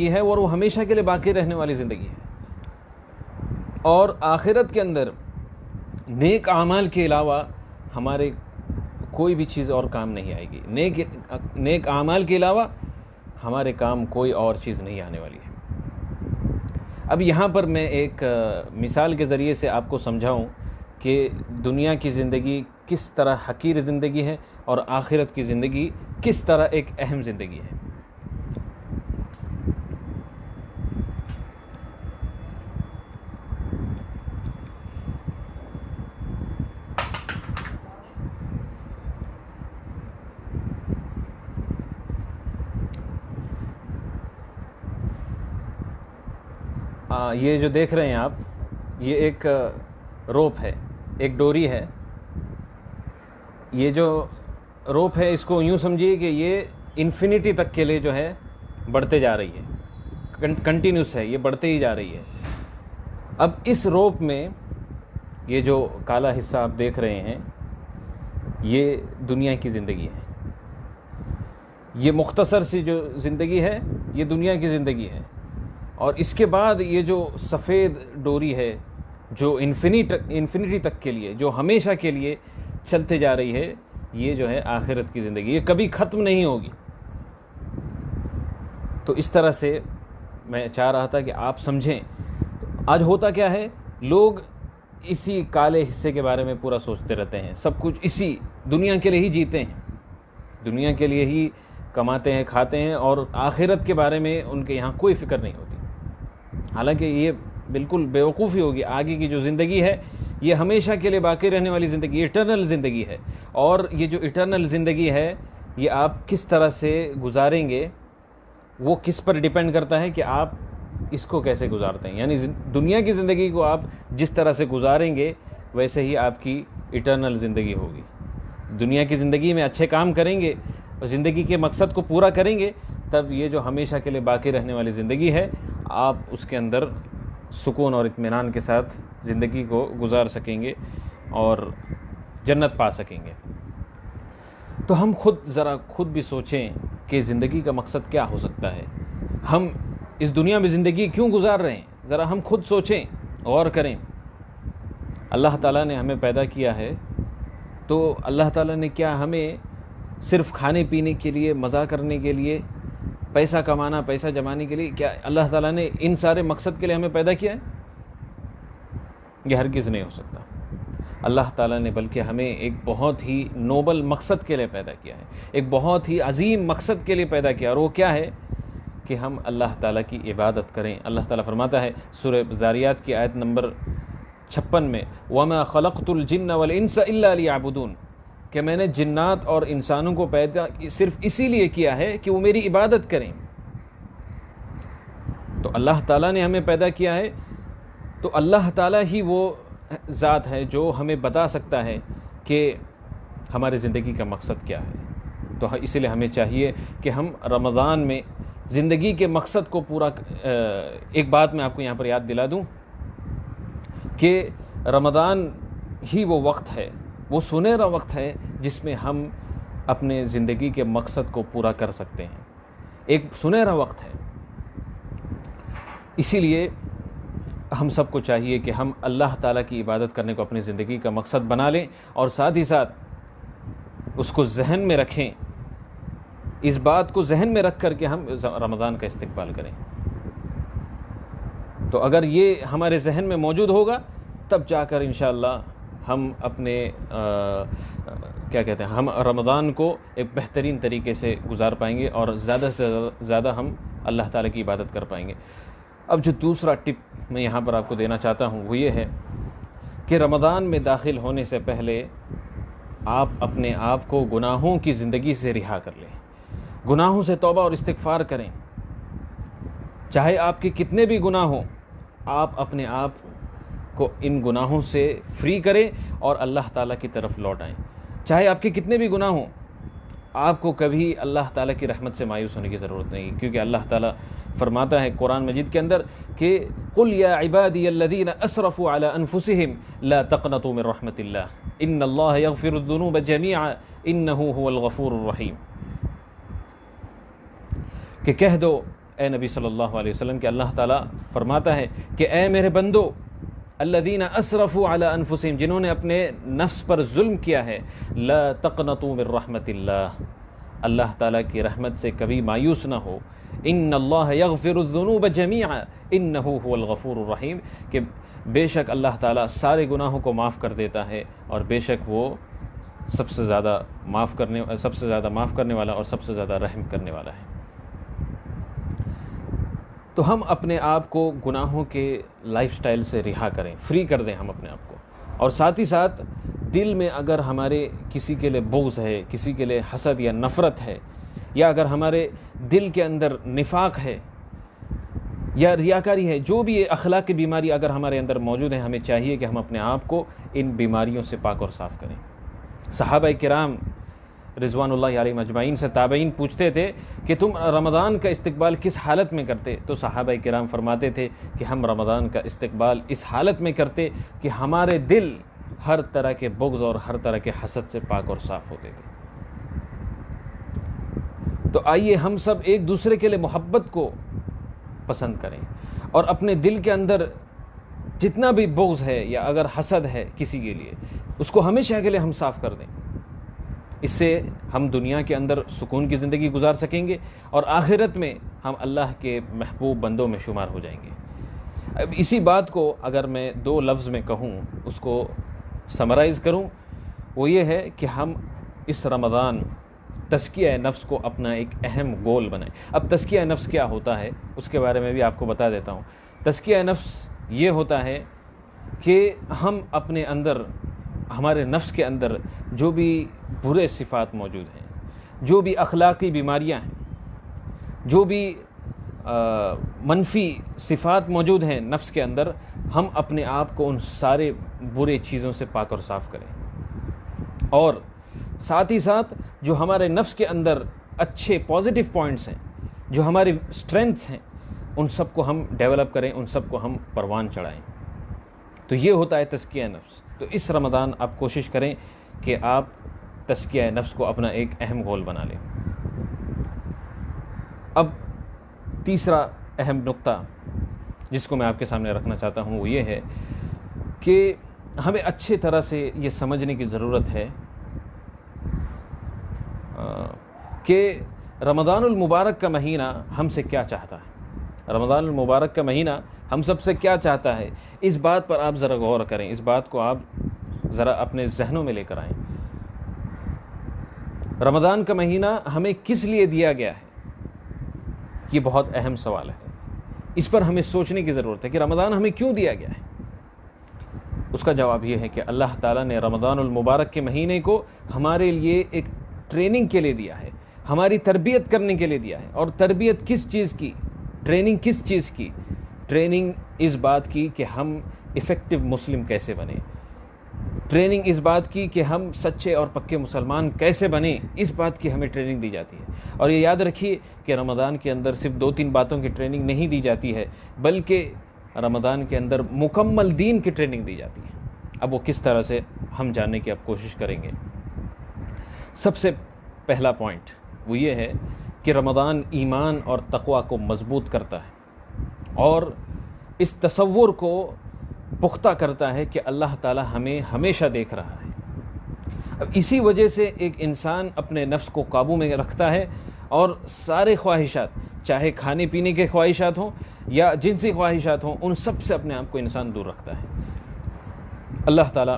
ہے، اور وہ ہمیشہ کے لیے باقی رہنے والی زندگی ہے. اور آخرت کے اندر نیک اعمال کے علاوہ ہمارے کوئی بھی چیز اور کام نہیں آئے گی. نیک اعمال کے علاوہ ہمارے کام کوئی اور چیز نہیں آنے والی ہے. اب یہاں پر میں ایک مثال کے ذریعے سے آپ کو سمجھاؤں کہ دنیا کی زندگی کس طرح حقیر زندگی ہے اور آخرت کی زندگی کس طرح ایک اہم زندگی ہے. یہ جو دیکھ رہے ہیں آپ، یہ ایک روپ ہے، ایک ڈوری ہے. یہ جو روپ ہے اس کو یوں سمجھیے کہ یہ انفینٹی تک کے لیے جو ہے بڑھتے جا رہی ہے، کنٹینیوس ہے، یہ بڑھتے ہی جا رہی ہے. اب اس روپ میں یہ جو کالا حصہ آپ دیکھ رہے ہیں یہ دنیا کی زندگی ہے. یہ مختصر سی جو زندگی ہے یہ دنیا کی زندگی ہے. اور اس کے بعد یہ جو سفید ڈوری ہے جو انفینٹی تک کے لیے، جو ہمیشہ کے لیے چلتے جا رہی ہے، یہ جو ہے آخرت کی زندگی، یہ کبھی ختم نہیں ہوگی. تو اس طرح سے میں چاہ رہا تھا کہ آپ سمجھیں. آج ہوتا کیا ہے، لوگ اسی کالے حصے کے بارے میں پورا سوچتے رہتے ہیں، سب کچھ اسی دنیا کے لیے ہی جیتے ہیں، دنیا کے لیے ہی کماتے ہیں، کھاتے ہیں، اور آخرت کے بارے میں ان کے یہاں کوئی فکر نہیں ہوتی. حالانکہ یہ بالکل بیوقوفی ہوگی. آگے کی جو زندگی ہے یہ ہمیشہ کے لیے باقی رہنے والی زندگی، ایٹرنل زندگی ہے. اور یہ جو ایٹرنل زندگی ہے یہ آپ کس طرح سے گزاریں گے وہ کس پر ڈیپینڈ کرتا ہے کہ آپ اس کو کیسے گزارتے ہیں. یعنی دنیا کی زندگی کو آپ جس طرح سے گزاریں گے ویسے ہی آپ کی ایٹرنل زندگی ہوگی. دنیا کی زندگی میں اچھے کام کریں گے اور زندگی کے مقصد کو پورا کریں گے، تب یہ جو ہمیشہ کے لیے باقی رہنے والی زندگی ہے آپ اس کے اندر سکون اور اطمینان کے ساتھ زندگی کو گزار سکیں گے اور جنت پا سکیں گے. تو ہم خود بھی سوچیں کہ زندگی کا مقصد کیا ہو سکتا ہے. ہم اس دنیا میں زندگی کیوں گزار رہے ہیں؟ ذرا ہم خود سوچیں، غور کریں. اللہ تعالیٰ نے ہمیں پیدا کیا ہے تو اللہ تعالیٰ نے کیا ہمیں صرف کھانے پینے کے لیے، مزہ کرنے کے لیے، پیسہ کمانا، پیسہ جمانے کے لیے، کیا اللہ تعالیٰ نے ان سارے مقصد کے لیے ہمیں پیدا کیا ہے؟ یہ ہرگز نہیں ہو سکتا۔ اللہ تعالیٰ نے بلکہ ہمیں ایک بہت ہی نوبل مقصد کے لیے پیدا کیا ہے، ایک بہت ہی عظیم مقصد کے لیے پیدا کیا، اور وہ کیا ہے کہ ہم اللہ تعالیٰ کی عبادت کریں۔ اللہ تعالیٰ فرماتا ہے سورہ ذاریات کی آیت نمبر 56 میں وَمَا خَلَقْتُ الْجِنَّ وَالْإِنسَ إِلَّا لِيَعْبُدُونَ، کہ میں نے جنات اور انسانوں کو پیدا صرف اسی لیے کیا ہے کہ وہ میری عبادت کریں۔ تو اللہ تعالیٰ نے ہمیں پیدا کیا ہے، تو اللہ تعالیٰ ہی وہ ذات ہے جو ہمیں بتا سکتا ہے کہ ہماری زندگی کا مقصد کیا ہے۔ تو اسی لیے ہمیں چاہیے کہ ہم رمضان میں زندگی کے مقصد کو پورا، ایک بات میں آپ کو یہاں پر یاد دلا دوں کہ رمضان ہی وہ وقت ہے، وہ سنہرا وقت ہے جس میں ہم اپنے زندگی کے مقصد کو پورا کر سکتے ہیں، ایک سنہرا وقت ہے۔ اسی لیے ہم سب کو چاہیے کہ ہم اللہ تعالیٰ کی عبادت کرنے کو اپنی زندگی کا مقصد بنا لیں، اور ساتھ ہی ساتھ اس کو ذہن میں رکھیں، اس بات کو ذہن میں رکھ کر کے ہم رمضان کا استقبال کریں۔ تو اگر یہ ہمارے ذہن میں موجود ہوگا تب جا کر انشاءاللہ ہم اپنے ہم رمضان کو ایک بہترین طریقے سے گزار پائیں گے، اور زیادہ سے زیادہ ہم اللہ تعالیٰ کی عبادت کر پائیں گے۔ اب جو دوسرا ٹپ میں یہاں پر آپ کو دینا چاہتا ہوں وہ یہ ہے کہ رمضان میں داخل ہونے سے پہلے آپ اپنے آپ کو گناہوں کی زندگی سے رہا کر لیں، گناہوں سے توبہ اور استغفار کریں، چاہے آپ کے کتنے بھی گناہ ہوں، آپ اپنے آپ کو ان گناہوں سے فری کریں اور اللہ تعالیٰ کی طرف لوٹ آئیں۔ چاہے آپ کے کتنے بھی گناہ ہوں، آپ کو کبھی اللہ تعالیٰ کی رحمت سے مایوس ہونے کی ضرورت نہیں، کیونکہ اللہ تعالیٰ فرماتا ہے قرآن مجید کے اندر کہ قُلْ يَا عِبَادِيَ الَّذِينَ أَسْرَفُوا عَلَىٰ أَنفُسِهِمْ لَا تَقْنَطُوا مِن رَحْمَةِ اللَّهِ إِنَّ اللَّهَ يَغْفِرُ الذُّنُوبَ جَمِيعًا إِنَّهُ هُوَ الْغَفُورُ الرَّحِيمُ، کہ کہہ دو اے نبی صلی اللہ علیہ وسلم کہ اللہ تعالیٰ فرماتا ہے کہ اے میرے بندو، الذین اسرفوا علی انفسہم، جنہوں نے اپنے نفس پر ظلم کیا ہے، لا تقنطوا من رحمت اللہ، اللہ تعالیٰ کی رحمت سے کبھی مایوس نہ ہو، ان اللہ یغفر الذنوب جمیعا انہ هو الغفور الرحیم، کہ بے شک اللہ تعالیٰ سارے گناہوں کو معاف کر دیتا ہے، اور بے شک وہ سب سے زیادہ معاف کرنے والا اور سب سے زیادہ رحم کرنے والا ہے۔ تو ہم اپنے آپ کو گناہوں کے لائف سٹائل سے رہا کریں، فری کر دیں ہم اپنے آپ کو، اور ساتھ ہی ساتھ دل میں اگر ہمارے کسی کے لیے بغض ہے، کسی کے لیے حسد یا نفرت ہے، یا اگر ہمارے دل کے اندر نفاق ہے یا ریاکاری ہے، جو بھی یہ اخلاق کی بیماری اگر ہمارے اندر موجود ہے، ہمیں چاہیے کہ ہم اپنے آپ کو ان بیماریوں سے پاک اور صاف کریں۔ صحابہ کرام رضوان اللہ علیہم اجمعین سے تابعین پوچھتے تھے کہ تم رمضان کا استقبال کس حالت میں کرتے؟ تو صحابہ کرام فرماتے تھے کہ ہم رمضان کا استقبال اس حالت میں کرتے کہ ہمارے دل ہر طرح کے بغض اور ہر طرح کے حسد سے پاک اور صاف ہوتے تھے۔ تو آئیے ہم سب ایک دوسرے کے لیے محبت کو پسند کریں، اور اپنے دل کے اندر جتنا بھی بغض ہے یا اگر حسد ہے کسی کے لیے، اس کو ہمیشہ کے لیے ہم صاف کر دیں۔ اس سے ہم دنیا کے اندر سکون کی زندگی گزار سکیں گے، اور آخرت میں ہم اللہ کے محبوب بندوں میں شمار ہو جائیں گے۔ اب اسی بات کو اگر میں 2 لفظ میں کہوں، اس کو سمرائز کروں، وہ یہ ہے کہ ہم اس رمضان تزکیہ نفس کو اپنا ایک اہم گول بنائیں۔ اب تزکیہ نفس کیا ہوتا ہے اس کے بارے میں بھی آپ کو بتا دیتا ہوں۔ تزکیہ نفس یہ ہوتا ہے کہ ہم اپنے اندر، ہمارے نفس کے اندر جو بھی برے صفات موجود ہیں، جو بھی اخلاقی بیماریاں ہیں، جو بھی منفی صفات موجود ہیں نفس کے اندر، ہم اپنے آپ کو ان سارے برے چیزوں سے پاک اور صاف کریں، اور ساتھ ہی ساتھ جو ہمارے نفس کے اندر اچھے پازیٹیو پوائنٹس ہیں، جو ہماری اسٹرینتھس ہیں، ان سب کو ہم ڈیولپ کریں، ان سب کو ہم پروان چڑھائیں۔ تو یہ ہوتا ہے تزکیہ نفس۔ تو اس رمضان آپ کوشش کریں کہ آپ تزکیہ نفس کو اپنا ایک اہم گول بنا لیں۔ اب تیسرا اہم نقطہ جس کو میں آپ کے سامنے رکھنا چاہتا ہوں وہ یہ ہے کہ ہمیں اچھے طرح سے یہ سمجھنے کی ضرورت ہے کہ رمضان المبارک کا مہینہ ہم سے کیا چاہتا ہے، رمضان المبارک کا مہینہ ہم سب سے کیا چاہتا ہے، اس بات پر آپ ذرا غور کریں، اس بات کو آپ ذرا اپنے ذہنوں میں لے کر آئیں۔ رمضان کا مہینہ ہمیں کس لیے دیا گیا ہے، یہ بہت اہم سوال ہے، اس پر ہمیں سوچنے کی ضرورت ہے کہ رمضان ہمیں کیوں دیا گیا ہے۔ اس کا جواب یہ ہے کہ اللہ تعالیٰ نے رمضان المبارک کے مہینے کو ہمارے لیے ایک ٹریننگ کے لیے دیا ہے، ہماری تربیت کرنے کے لیے دیا ہے۔ اور تربیت کس چیز کی، ٹریننگ کس چیز کی؟ ٹریننگ اس بات کی کہ ہم ایفیکٹو مسلم کیسے بنیں، ٹریننگ اس بات کی کہ ہم سچے اور پکے مسلمان کیسے بنیں، اس بات کی ہمیں ٹریننگ دی جاتی ہے۔ اور یہ یاد رکھیے کہ رمضان کے اندر صرف 2-3 باتوں کی ٹریننگ نہیں دی جاتی ہے، بلکہ رمضان کے اندر مکمل دین کی ٹریننگ دی جاتی ہے۔ اب وہ کس طرح سے ہم جاننے کی اب کوشش کریں گے۔ سب سے پہلا پوائنٹ وہ یہ ہے کہ رمضان ایمان اور تقوی کو مضبوط کرتا ہے اور اس تصور کو پختہ کرتا ہے کہ اللہ تعالی ہمیں ہمیشہ دیکھ رہا ہے۔ اب اسی وجہ سے ایک انسان اپنے نفس کو قابو میں رکھتا ہے اور سارے خواہشات، چاہے کھانے پینے کے خواہشات ہوں یا جنسی خواہشات ہوں، ان سب سے اپنے آپ کو انسان دور رکھتا ہے۔ اللہ تعالیٰ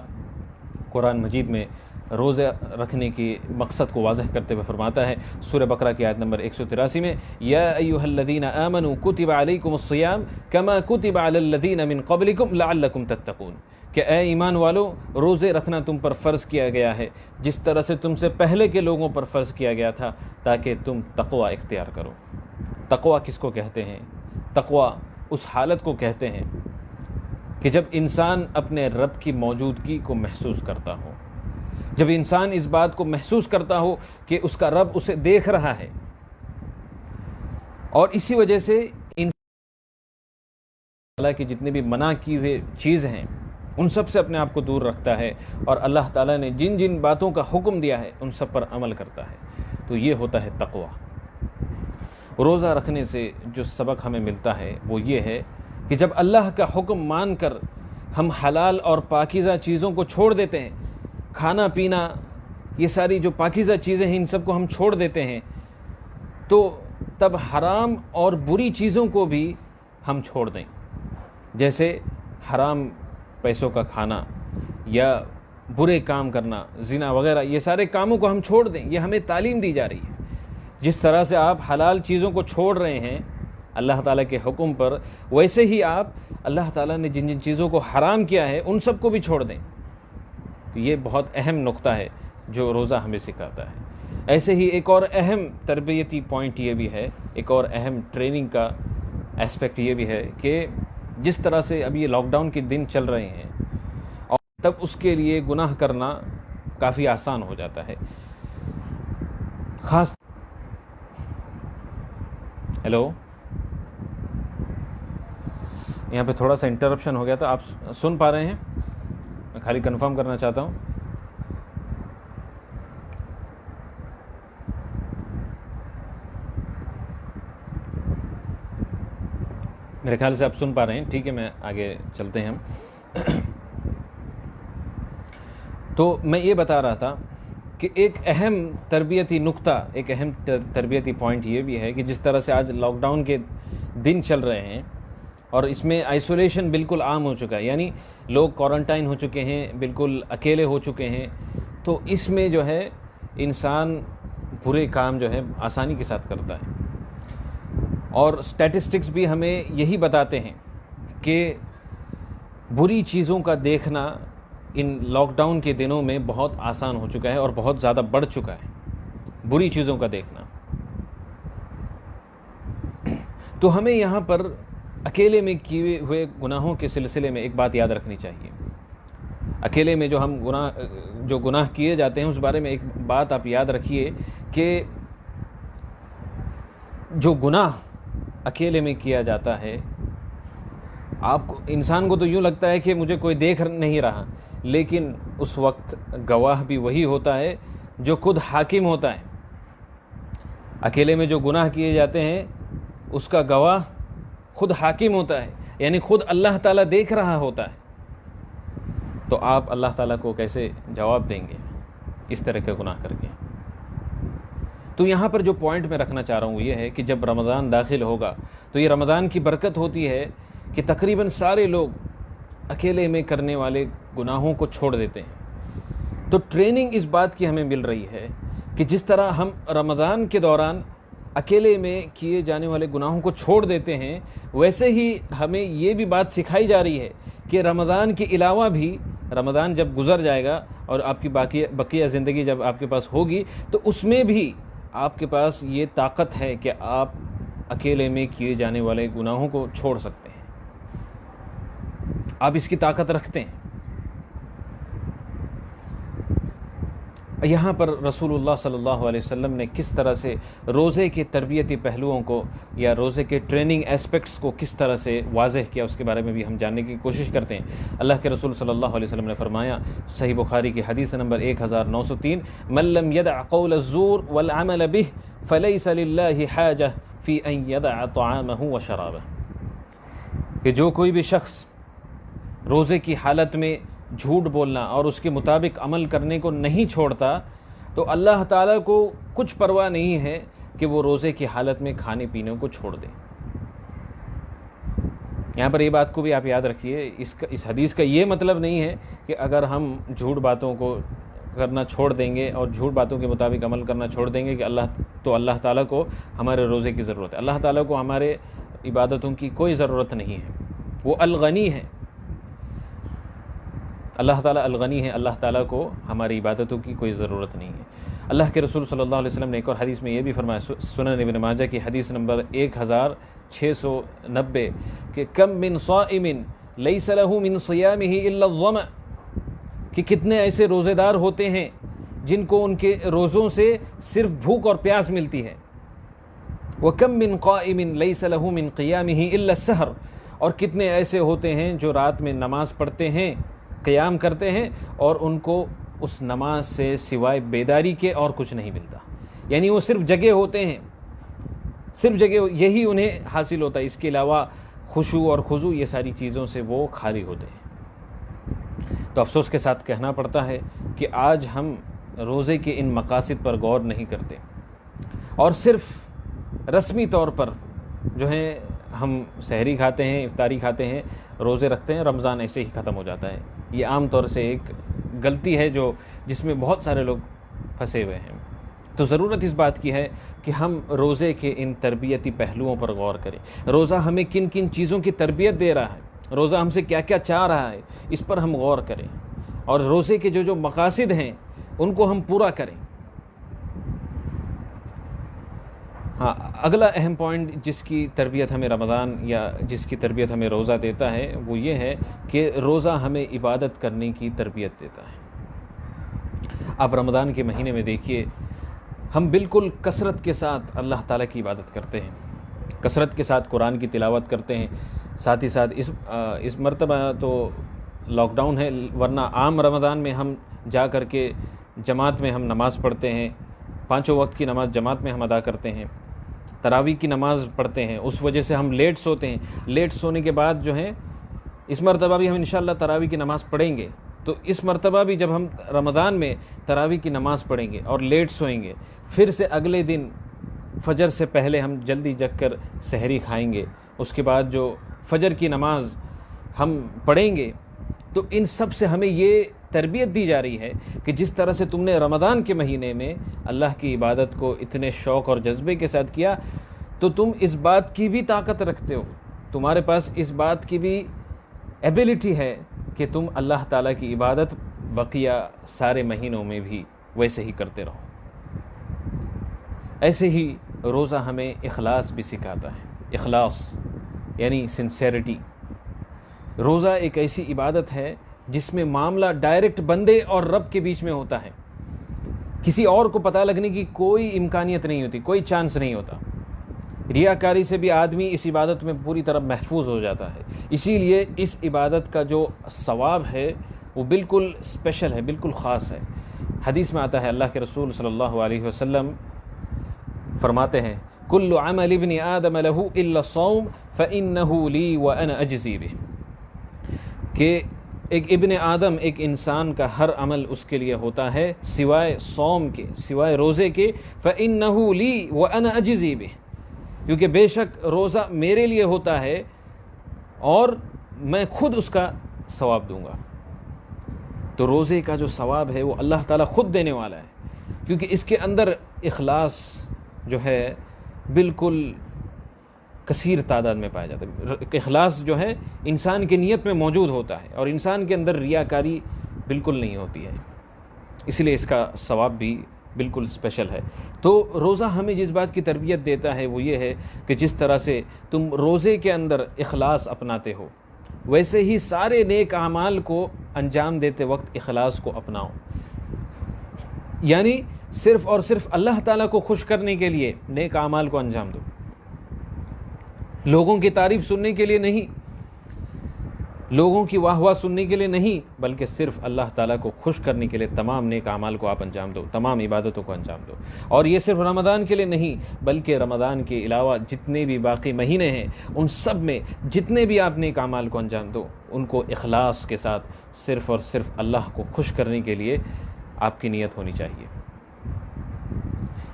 قرآن مجید میں روزہ رکھنے کی مقصد کو واضح کرتے ہوئے فرماتا ہے سورہ بقرہ کی آیت نمبر 183 میں، یا ایھا الذین آمنوا کتب علیکم الصیام کما کتب علی الذین من قبلکم لعلکم تتقون، کہ اے ایمان والو، روزے رکھنا تم پر فرض کیا گیا ہے جس طرح سے تم سے پہلے کے لوگوں پر فرض کیا گیا تھا، تاکہ تم تقوی اختیار کرو۔ تقوی کس کو کہتے ہیں؟ تقوی اس حالت کو کہتے ہیں کہ جب انسان اپنے رب کی موجودگی کو محسوس کرتا ہو، جب انسان اس بات کو محسوس کرتا ہو کہ اس کا رب اسے دیکھ رہا ہے، اور اسی وجہ سے اللہ کی جتنے بھی منع کی ہوئے چیز ہیں ان سب سے اپنے آپ کو دور رکھتا ہے، اور اللہ تعالیٰ نے جن جن باتوں کا حکم دیا ہے ان سب پر عمل کرتا ہے۔ تو یہ ہوتا ہے تقوی۔ روزہ رکھنے سے جو سبق ہمیں ملتا ہے وہ یہ ہے کہ جب اللہ کا حکم مان کر ہم حلال اور پاکیزہ چیزوں کو چھوڑ دیتے ہیں، کھانا پینا، یہ ساری جو پاکیزہ چیزیں ہیں ان سب کو ہم چھوڑ دیتے ہیں، تو تب حرام اور بری چیزوں کو بھی ہم چھوڑ دیں، جیسے حرام پیسوں کا کھانا یا برے کام کرنا، زنا وغیرہ، یہ سارے کاموں کو ہم چھوڑ دیں۔ یہ ہمیں تعلیم دی جا رہی ہے۔ جس طرح سے آپ حلال چیزوں کو چھوڑ رہے ہیں اللہ تعالیٰ کے حکم پر، ویسے ہی آپ اللہ تعالیٰ نے جن جن چیزوں کو حرام کیا ہے ان سب کو بھی چھوڑ دیں۔ تو یہ بہت اہم نقطہ ہے جو روزہ ہمیں سکھاتا ہے۔ ایسے ہی ایک اور اہم تربیتی پوائنٹ یہ بھی ہے، ایک اور اہم ٹریننگ کا اسپیکٹ یہ بھی ہے کہ جس طرح سے اب یہ لاک ڈاؤن کے دن چل رہے ہیں، اور تب اس کے لیے گناہ کرنا کافی آسان ہو جاتا ہے۔ خاص ہیلو، یہاں پہ تھوڑا سا انٹرپشن ہو گیا تھا، آپ سن پا رہے ہیں؟ میں خالی کنفرم کرنا چاہتا ہوں۔ میرے خیال سے آپ سن پا رہے ہیں، ٹھیک ہے، میں آگے چلتے ہیں ہم۔ تو میں یہ بتا رہا تھا کہ ایک اہم تربیتی نقطہ، ایک اہم تربیتی پوائنٹ یہ بھی ہے کہ جس طرح سے آج لاک ڈاؤن کے دن چل رہے ہیں اور اس میں آئسولیشن بالکل عام ہو چکا ہے، یعنی لوگ کوارنٹائن ہو چکے ہیں، بالکل اکیلے ہو چکے ہیں، تو اس میں جو ہے انسان برے کام جو ہے آسانی کے ساتھ کرتا ہے۔ اور اسٹیٹسٹکس بھی ہمیں یہی بتاتے ہیں کہ بری چیزوں کا دیکھنا ان لاک ڈاؤن کے دنوں میں بہت آسان ہو چکا ہے اور بہت زیادہ بڑھ چکا ہے، بری چیزوں کا دیکھنا۔ تو ہمیں یہاں پر اکیلے میں کیے ہوئے گناہوں کے سلسلے میں ایک بات یاد رکھنی چاہیے۔ اکیلے میں جو گناہ کیے جاتے ہیں اس بارے میں ایک بات آپ یاد رکھیے کہ جو گناہ اکیلے میں کیا جاتا ہے، آپ کو، انسان کو تو یوں لگتا ہے کہ مجھے کوئی دیکھ نہیں رہا، لیکن اس وقت گواہ بھی وہی ہوتا ہے جو خود حاکم ہوتا ہے۔ اکیلے میں جو گناہ کیے جاتے ہیں اس کا گواہ خود حاکم ہوتا ہے، یعنی خود اللہ تعالیٰ دیکھ رہا ہوتا ہے۔ تو آپ اللہ تعالیٰ کو کیسے جواب دیں گے اس طرح کے گناہ کر کے؟ تو یہاں پر جو پوائنٹ میں رکھنا چاہ رہا ہوں یہ ہے کہ جب رمضان داخل ہوگا تو یہ رمضان کی برکت ہوتی ہے کہ تقریباً سارے لوگ اکیلے میں کرنے والے گناہوں کو چھوڑ دیتے ہیں۔ تو ٹریننگ اس بات کی ہمیں مل رہی ہے کہ جس طرح ہم رمضان کے دوران اکیلے میں کیے جانے والے گناہوں کو چھوڑ دیتے ہیں، ویسے ہی ہمیں یہ بھی بات سکھائی جا رہی ہے کہ رمضان کے علاوہ بھی، رمضان جب گزر جائے گا اور آپ کی بقیہ زندگی جب آپ کے پاس ہوگی تو اس میں بھی آپ کے پاس یہ طاقت ہے کہ آپ اکیلے میں کیے جانے والے گناہوں کو چھوڑ سکتے ہیں۔ آپ اس کی طاقت رکھتے ہیں۔ یہاں پر رسول اللہ صلی اللہ علیہ وسلم نے کس طرح سے روزے کے تربیتی پہلوؤں کو یا روزے کے ٹریننگ اسپیکٹس کو کس طرح سے واضح کیا، اس کے بارے میں بھی ہم جاننے کی کوشش کرتے ہیں۔ اللہ کے رسول صلی اللہ علیہ وسلم نے فرمایا، صحیح بخاری کی حدیث نمبر 1903، من لم يدع قول الزور والعمل به فليس لله حاجة في ان يدع طعامه وشرابه، کہ جو کوئی بھی شخص روزے کی حالت میں جھوٹ بولنا اور اس کے مطابق عمل کرنے کو نہیں چھوڑتا تو اللہ تعالیٰ کو کچھ پرواہ نہیں ہے کہ وہ روزے کی حالت میں کھانے پینے کو چھوڑ دے۔ یہاں پر یہ بات کو بھی آپ یاد رکھیے، اس حدیث کا یہ مطلب نہیں ہے کہ اگر ہم جھوٹ باتوں کو کرنا چھوڑ دیں گے اور جھوٹ باتوں کے مطابق عمل کرنا چھوڑ دیں گے کہ اللہ تعالیٰ کو ہمارے روزے کی ضرورت ہے۔ اللہ تعالیٰ کو ہمارے عبادتوں کی کوئی ضرورت نہیں ہے، وہ الغنی ہے۔ اللہ تعالیٰ الغنی ہے، اللہ تعالیٰ کو ہماری عبادتوں کی کوئی ضرورت نہیں ہے۔ اللہ کے رسول صلی اللہ علیہ وسلم نے ایک اور حدیث میں یہ بھی فرمایا، سنن ابن ماجہ کی حدیث نمبر 1690، کہ کم من صائم لیس له من صیامہ الا الظمأ، کہ کتنے ایسے روزے دار ہوتے ہیں جن کو ان کے روزوں سے صرف بھوک اور پیاس ملتی ہے۔ وَكَم مِّن قَائِمٍ لَيْسَ لَهُ مِن قِيَامِهِ إِلَّا السَّحْرُ، اور کتنے ایسے ہوتے ہیں جو رات میں نماز پڑھتے ہیں، قیام کرتے ہیں، اور ان کو اس نماز سے سوائے بیداری کے اور کچھ نہیں ملتا، یعنی وہ صرف جگے ہوتے ہیں، صرف جگے، یہی انہیں حاصل ہوتا ہے، اس کے علاوہ خشوع اور خضوع یہ ساری چیزوں سے وہ خالی ہوتے ہیں۔ تو افسوس کے ساتھ کہنا پڑتا ہے کہ آج ہم روزے کے ان مقاصد پر غور نہیں کرتے اور صرف رسمی طور پر جو ہے ہم سحری کھاتے ہیں، افطاری کھاتے ہیں، روزے رکھتے ہیں، رمضان ایسے ہی ختم ہو جاتا ہے۔ یہ عام طور سے ایک غلطی ہے جس میں بہت سارے لوگ پھنسے ہوئے ہیں۔ تو ضرورت اس بات کی ہے کہ ہم روزے کے ان تربیتی پہلوؤں پر غور کریں۔ روزہ ہمیں کن کن چیزوں کی تربیت دے رہا ہے، روزہ ہم سے کیا کیا چاہ رہا ہے، اس پر ہم غور کریں، اور روزے کے جو مقاصد ہیں ان کو ہم پورا کریں۔ ہاں، اگلا اہم پوائنٹ جس کی تربیت ہمیں رمضان یا جس کی تربیت ہمیں روزہ دیتا ہے وہ یہ ہے کہ روزہ ہمیں عبادت کرنے کی تربیت دیتا ہے۔ آپ رمضان کے مہینے میں دیکھیے، ہم بالکل کثرت کے ساتھ اللہ تعالیٰ کی عبادت کرتے ہیں، کثرت کے ساتھ قرآن کی تلاوت کرتے ہیں، ساتھ ہی ساتھ اس مرتبہ تو لاک ڈاؤن ہے، ورنہ عام رمضان میں ہم جا کر کے جماعت میں ہم نماز پڑھتے ہیں، 5 وقت کی نماز جماعت میں ہم ادا کرتے ہیں، تراویح کی نماز پڑھتے ہیں، اس وجہ سے ہم لیٹ سوتے ہیں۔ لیٹ سونے کے بعد جو ہے اس مرتبہ بھی ہم انشاءاللہ تراویح کی نماز پڑھیں گے، تو اس مرتبہ بھی جب ہم رمضان میں تراویح کی نماز پڑھیں گے اور لیٹ سوئیں گے، پھر سے اگلے دن فجر سے پہلے ہم جلدی جگ کر سحری کھائیں گے، اس کے بعد جو فجر کی نماز ہم پڑھیں گے، تو ان سب سے ہمیں یہ تربیت دی جا رہی ہے کہ جس طرح سے تم نے رمضان کے مہینے میں اللہ کی عبادت کو اتنے شوق اور جذبے کے ساتھ کیا، تو تم اس بات کی بھی طاقت رکھتے ہو، تمہارے پاس اس بات کی بھی ایبیلٹی ہے کہ تم اللہ تعالیٰ کی عبادت بقیہ سارے مہینوں میں بھی ویسے ہی کرتے رہو۔ ایسے ہی روزہ ہمیں اخلاص بھی سکھاتا ہے، اخلاص یعنی سنسیریٹی۔ روزہ ایک ایسی عبادت ہے جس میں معاملہ ڈائریکٹ بندے اور رب کے بیچ میں ہوتا ہے، کسی اور کو پتہ لگنے کی کوئی امکانیت نہیں ہوتی، کوئی چانس نہیں ہوتا۔ ریاکاری سے بھی آدمی اس عبادت میں پوری طرح محفوظ ہو جاتا ہے، اسی لیے اس عبادت کا جو ثواب ہے وہ بالکل اسپیشل ہے، بالکل خاص ہے۔ حدیث میں آتا ہے، اللہ کے رسول صلی اللہ علیہ وسلم فرماتے ہیں، کل عمل ابن آدم له الا الصوم فانه لی وانا اجزی بہ، کہ ایک ابن آدم، ایک انسان کا ہر عمل اس کے لیے ہوتا ہے سوائے صوم کے، سوائے روزے کے، فَإِنَّهُ لِي وَأَنَا أَجْزِي بِهِ، کیونکہ بے شک روزہ میرے لیے ہوتا ہے اور میں خود اس کا ثواب دوں گا۔ تو روزے کا جو ثواب ہے وہ اللہ تعالیٰ خود دینے والا ہے، کیونکہ اس کے اندر اخلاص جو ہے بالکل کثیر تعداد میں پایا جاتا ہے۔ اخلاص جو ہے انسان کی نیت میں موجود ہوتا ہے، اور انسان کے اندر ریاکاری بالکل نہیں ہوتی ہے، اس لیے اس کا ثواب بھی بالکل اسپیشل ہے۔ تو روزہ ہمیں جس بات کی تربیت دیتا ہے وہ یہ ہے کہ جس طرح سے تم روزے کے اندر اخلاص اپناتے ہو، ویسے ہی سارے نیک اعمال کو انجام دیتے وقت اخلاص کو اپناؤ، یعنی صرف اور صرف اللہ تعالیٰ کو خوش کرنے کے لیے نیک اعمال کو انجام دو، لوگوں کی تعریف سننے کے لیے نہیں، لوگوں کی واہ واہ سننے کے لیے نہیں، بلکہ صرف اللہ تعالیٰ کو خوش کرنے کے لیے تمام نیک اعمال کو آپ انجام دو، تمام عبادتوں کو انجام دو۔ اور یہ صرف رمضان کے لیے نہیں، بلکہ رمضان کے علاوہ جتنے بھی باقی مہینے ہیں ان سب میں جتنے بھی آپ نیک اعمال کو انجام دو، ان کو اخلاص کے ساتھ صرف اور صرف اللہ کو خوش کرنے کے لیے آپ کی نیت ہونی چاہیے،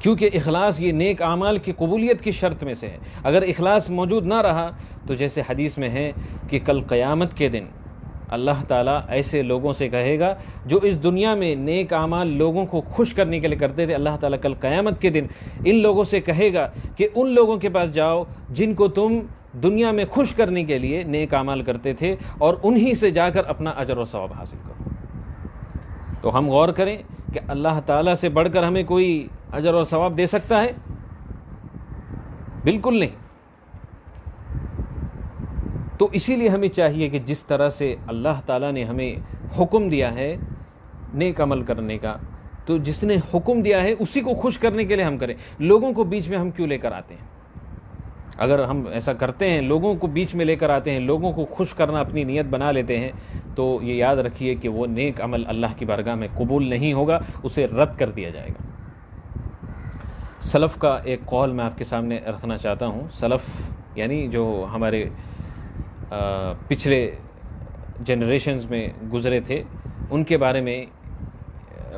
کیونکہ اخلاص یہ نیک اعمال کی قبولیت کی شرط میں سے ہے۔ اگر اخلاص موجود نہ رہا تو جیسے حدیث میں ہے کہ کل قیامت کے دن اللہ تعالیٰ ایسے لوگوں سے کہے گا جو اس دنیا میں نیک اعمال لوگوں کو خوش کرنے کے لیے کرتے تھے، اللہ تعالیٰ کل قیامت کے دن ان لوگوں سے کہے گا کہ ان لوگوں کے پاس جاؤ جن کو تم دنیا میں خوش کرنے کے لیے نیک اعمال کرتے تھے، اور انہی سے جا کر اپنا اجر و ثواب حاصل کرو۔ تو ہم غور کریں کہ اللہ تعالیٰ سے بڑھ کر ہمیں کوئی اجر اور ثواب دے سکتا ہے؟ بالکل نہیں۔ تو اسی لیے ہمیں چاہیے کہ جس طرح سے اللہ تعالیٰ نے ہمیں حکم دیا ہے نیک عمل کرنے کا، تو جس نے حکم دیا ہے اسی کو خوش کرنے کے لیے ہم کریں۔ لوگوں کو بیچ میں ہم کیوں لے کر آتے ہیں؟ اگر ہم ایسا کرتے ہیں، لوگوں کو بیچ میں لے کر آتے ہیں، لوگوں کو خوش کرنا اپنی نیت بنا لیتے ہیں، تو یہ یاد رکھیے کہ وہ نیک عمل اللہ کی بارگاہ میں قبول نہیں ہوگا، اسے رد کر دیا جائے گا۔ سلف کا ایک قول میں آپ کے سامنے رکھنا چاہتا ہوں۔ سلف یعنی جو ہمارے پچھلے جنریشنز میں گزرے تھے، ان کے بارے میں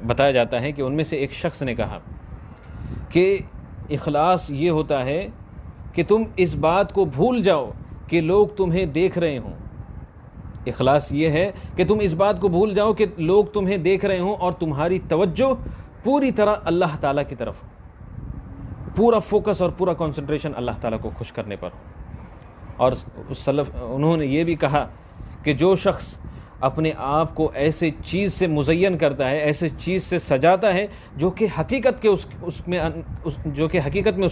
بتایا جاتا ہے کہ ان میں سے ایک شخص نے کہا کہ اخلاص یہ ہوتا ہے کہ تم اس بات کو بھول جاؤ کہ لوگ تمہیں دیکھ رہے ہوں۔ اخلاص یہ ہے کہ تم اس بات کو بھول جاؤ کہ لوگ تمہیں دیکھ رہے ہوں، اور تمہاری توجہ پوری طرح اللہ تعالیٰ کی طرف ہو، پورا فوکس اور پورا کنسنٹریشن اللہ تعالیٰ کو خوش کرنے پر ہو۔ اور سلف انہوں نے یہ بھی کہا کہ جو شخص اپنے آپ کو ایسے چیز سے مزین کرتا ہے، ایسے چیز سے سجاتا ہے جو کہ حقیقت کے اس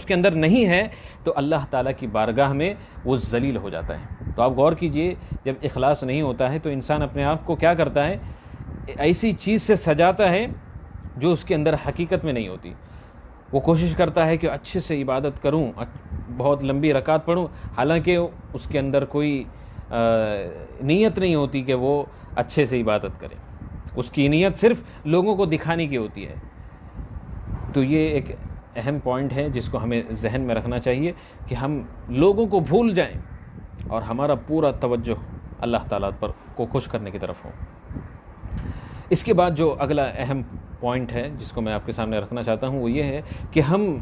کے اندر نہیں ہے، تو اللہ تعالیٰ کی بارگاہ میں وہ ذلیل ہو جاتا ہے۔ تو آپ غور کیجئے، جب اخلاص نہیں ہوتا ہے تو انسان اپنے آپ کو کیا کرتا ہے؟ ایسی چیز سے سجاتا ہے جو اس کے اندر حقیقت میں نہیں ہوتی۔ وہ کوشش کرتا ہے کہ اچھے سے عبادت کروں، بہت لمبی رکعت پڑھوں، حالانکہ اس کے اندر کوئی نیت نہیں ہوتی کہ وہ اچھے سے عبادت کرے، اس کی نیت صرف لوگوں کو دکھانے کی ہوتی ہے۔ تو یہ ایک اہم پوائنٹ ہے جس کو ہمیں ذہن میں رکھنا چاہیے کہ ہم لوگوں کو بھول جائیں اور ہمارا پورا توجہ اللہ تعالیٰ پر کو خوش کرنے کی طرف ہو۔ اس کے بعد جو اگلا اہم پوائنٹ ہے جس کو میں آپ کے سامنے رکھنا چاہتا ہوں وہ یہ ہے کہ ہم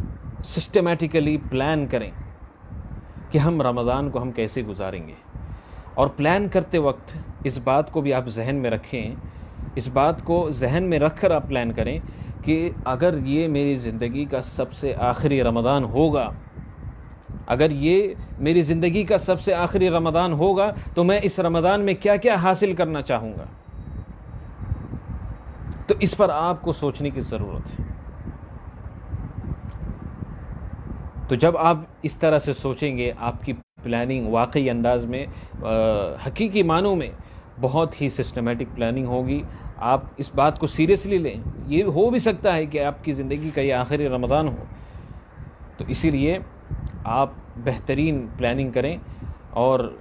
سسٹمیٹیکلی پلان کریں کہ ہم رمضان کو ہم کیسے گزاریں گے، اور پلان کرتے وقت اس بات کو بھی آپ ذہن میں رکھیں، اس بات کو ذہن میں رکھ کر آپ پلان کریں کہ اگر یہ میری زندگی کا سب سے آخری رمضان ہوگا، اگر یہ میری زندگی کا سب سے آخری رمضان ہوگا تو میں اس رمضان میں کیا کیا حاصل کرنا چاہوں گا۔ تو اس پر آپ کو سوچنے کی ضرورت ہے۔ تو جب آپ اس طرح سے سوچیں گے، آپ کی پلاننگ واقعی انداز میں حقیقی معنوں میں بہت ہی سسٹمیٹک پلاننگ ہوگی۔ آپ اس بات کو سیریسلی لیں، یہ ہو بھی سکتا ہے کہ آپ کی زندگی کا یہ آخری رمضان ہو، تو اسی لیے آپ بہترین پلاننگ کریں۔ اور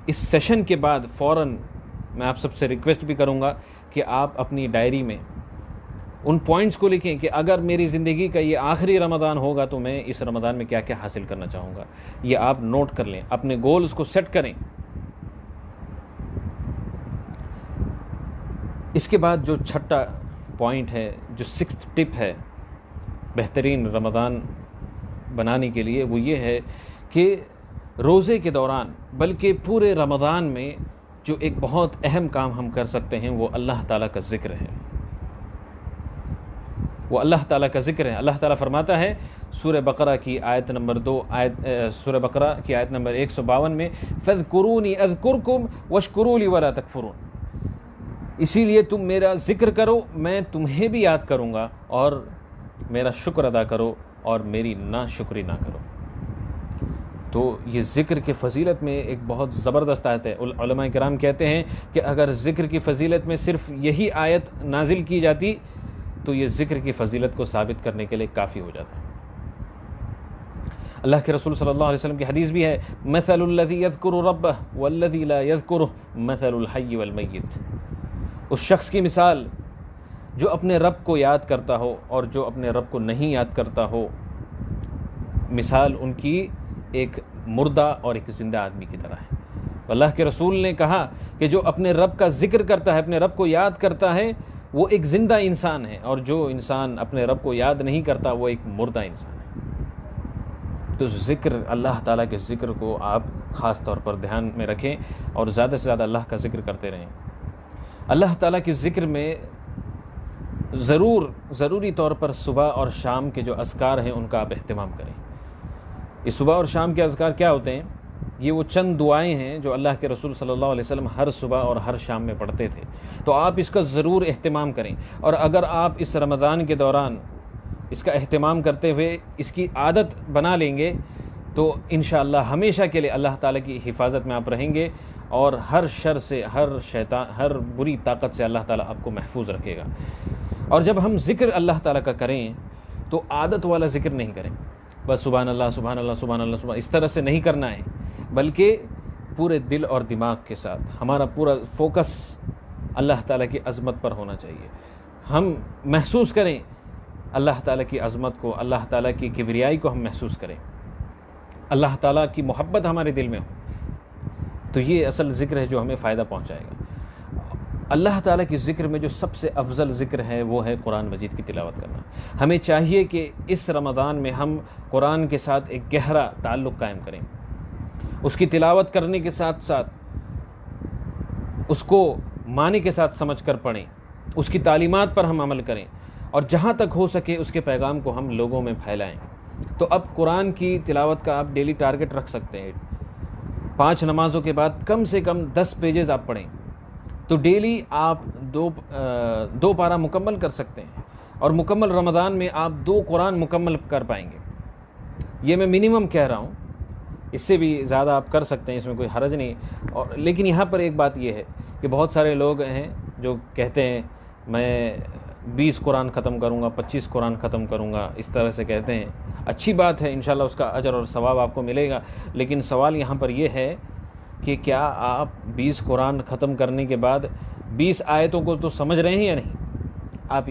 اس سیشن کے بعد فوراً میں آپ سب سے ریکویسٹ بھی کروں گا کہ آپ اپنی ڈائری میں ان پوائنٹس کو لکھیں کہ اگر میری زندگی کا یہ آخری رمضان ہوگا تو میں اس رمضان میں کیا کیا حاصل کرنا چاہوں گا۔ یہ آپ نوٹ کر لیں، اپنے گولز کو سیٹ کریں۔ اس کے بعد جو چھٹا پوائنٹ ہے، جو 6th ٹپ ہے بہترین رمضان بنانے کے لیے، وہ یہ ہے کہ روزے کے دوران بلکہ پورے رمضان میں جو ایک بہت اہم کام ہم کر سکتے ہیں وہ اللہ تعالیٰ کا ذکر ہے، وہ اللہ تعالیٰ کا ذکر ہے۔ اللہ تعالیٰ فرماتا ہے سورہ بقرہ کی آیت نمبر 2، سورہ بقرہ کی آیت نمبر 152 میں فَاذْكُرُونِي أَذْكُرْكُمْ وَاشْكُرُوا لِي وَلَا تَكْفُرُونَ، اسی لیے تم میرا ذکر کرو، میں تمہیں بھی یاد کروں گا، اور میرا شکر ادا کرو اور میری ناشکری نہ کرو۔ تو یہ ذکر کی فضیلت میں ایک بہت زبردست آیت ہے۔ علماء کرام کہتے ہیں کہ اگر ذکر کی فضیلت میں صرف یہی آیت نازل کی جاتی تو یہ ذکر کی فضیلت کو ثابت کرنے کے لیے کافی ہو جاتا ہے۔ اللہ کے رسول صلی اللہ علیہ وسلم کی حدیث بھی ہے، مثل الذی یذکر ربہ والذی لا یذکرہ مثل الحی والمیت، اس شخص کی مثال جو اپنے رب کو یاد کرتا ہو اور جو اپنے رب کو نہیں یاد کرتا ہو، مثال ان کی ایک مردہ اور ایک زندہ آدمی کی طرح ہے۔ اللہ کے رسول نے کہا کہ جو اپنے رب کا ذکر کرتا ہے، اپنے رب کو یاد کرتا ہے، وہ ایک زندہ انسان ہے، اور جو انسان اپنے رب کو یاد نہیں کرتا وہ ایک مردہ انسان ہے۔ تو ذکر، اللہ تعالیٰ کے ذکر کو آپ خاص طور پر دھیان میں رکھیں اور زیادہ سے زیادہ اللہ کا ذکر کرتے رہیں۔ اللہ تعالیٰ کے ذکر میں ضروری طور پر صبح اور شام کے جو اذکار ہیں ان کا آپ اہتمام کریں۔ یہ صبح اور شام کے اذکار کیا ہوتے ہیں؟ یہ وہ چند دعائیں ہیں جو اللہ کے رسول صلی اللہ علیہ وسلم ہر صبح اور ہر شام میں پڑھتے تھے، تو آپ اس کا ضرور اہتمام کریں، اور اگر آپ اس رمضان کے دوران اس کا اہتمام کرتے ہوئے اس کی عادت بنا لیں گے تو انشاءاللہ ہمیشہ کے لیے اللہ تعالیٰ کی حفاظت میں آپ رہیں گے، اور ہر شر سے، ہر شیطان، ہر بری طاقت سے اللہ تعالیٰ آپ کو محفوظ رکھے گا۔ اور جب ہم ذکر اللہ تعالیٰ کا کریں تو عادت والا ذکر نہیں کریں، بس سبحان اللہ سبحان اللہ سبحان اللہ سبحان، اس طرح سے نہیں کرنا ہے، بلکہ پورے دل اور دماغ کے ساتھ ہمارا پورا فوکس اللہ تعالیٰ کی عظمت پر ہونا چاہیے۔ ہم محسوس کریں اللہ تعالیٰ کی عظمت کو، اللہ تعالیٰ کی کبریائی کو ہم محسوس کریں، اللہ تعالیٰ کی محبت ہمارے دل میں ہو، تو یہ اصل ذکر ہے جو ہمیں فائدہ پہنچائے گا۔ اللہ تعالیٰ کی ذکر میں جو سب سے افضل ذکر ہے وہ ہے قرآن مجید کی تلاوت کرنا۔ ہمیں چاہیے کہ اس رمضان میں ہم قرآن کے ساتھ ایک گہرا تعلق قائم کریں، اس کی تلاوت کرنے کے ساتھ ساتھ اس کو معنی کے ساتھ سمجھ کر پڑھیں، اس کی تعلیمات پر ہم عمل کریں، اور جہاں تک ہو سکے اس کے پیغام کو ہم لوگوں میں پھیلائیں۔ تو اب قرآن کی تلاوت کا آپ ڈیلی ٹارگٹ رکھ سکتے ہیں، 5 نمازوں کے بعد کم سے کم 10 پیجز آپ پڑھیں، تو ڈیلی آپ دو پارہ مکمل کر سکتے ہیں، اور مکمل رمضان میں آپ 2 قرآن مکمل کر پائیں گے۔ یہ میں منیمم کہہ رہا ہوں، اس سے بھی زیادہ آپ کر سکتے ہیں، اس میں کوئی حرج نہیں۔ اور لیکن یہاں پر ایک بات یہ ہے کہ بہت سارے لوگ ہیں جو کہتے ہیں میں 20 قرآن ختم کروں گا، 25 قرآن ختم کروں گا، اس طرح سے کہتے ہیں۔ اچھی بات ہے، انشاءاللہ اس کا اجر اور ثواب آپ کو ملے گا، لیکن سوال یہاں پر یہ ہے کہ کیا آپ 20 قرآن ختم کرنے کے بعد 20 آیتوں کو تو سمجھ رہے ہیں یا نہیں؟ آپ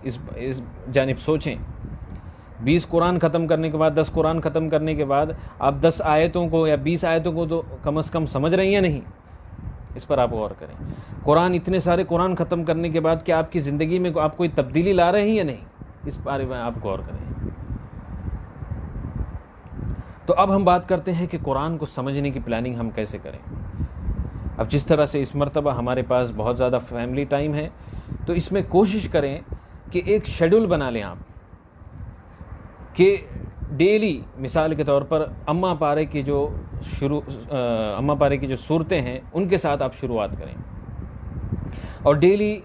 اس جانب سوچیں۔ 20 قرآن ختم کرنے کے بعد، 10 قرآن ختم کرنے کے بعد آپ 10 آیتوں کو یا 20 آیتوں کو تو کم از کم سمجھ رہے ہیں یا نہیں؟ اس پر آپ غور کریں۔ قرآن، اتنے سارے قرآن ختم کرنے کے بعد کیا آپ کی زندگی میں آپ کوئی تبدیلی لا رہے ہیں یا نہیں؟ اس بارے میں آپ غور کریں۔ تو اب ہم بات کرتے ہیں کہ قرآن کو سمجھنے کی پلاننگ ہم کیسے کریں۔ اب جس طرح سے اس مرتبہ ہمارے پاس بہت زیادہ فیملی ٹائم ہے، تو اس میں کوشش کریں کہ ایک شیڈول بنا لیں آپ، کہ ڈیلی مثال کے طور پر اماں پارے کی جو صورتیں ہیں ان کے ساتھ آپ شروعات کریں، اور ڈیلی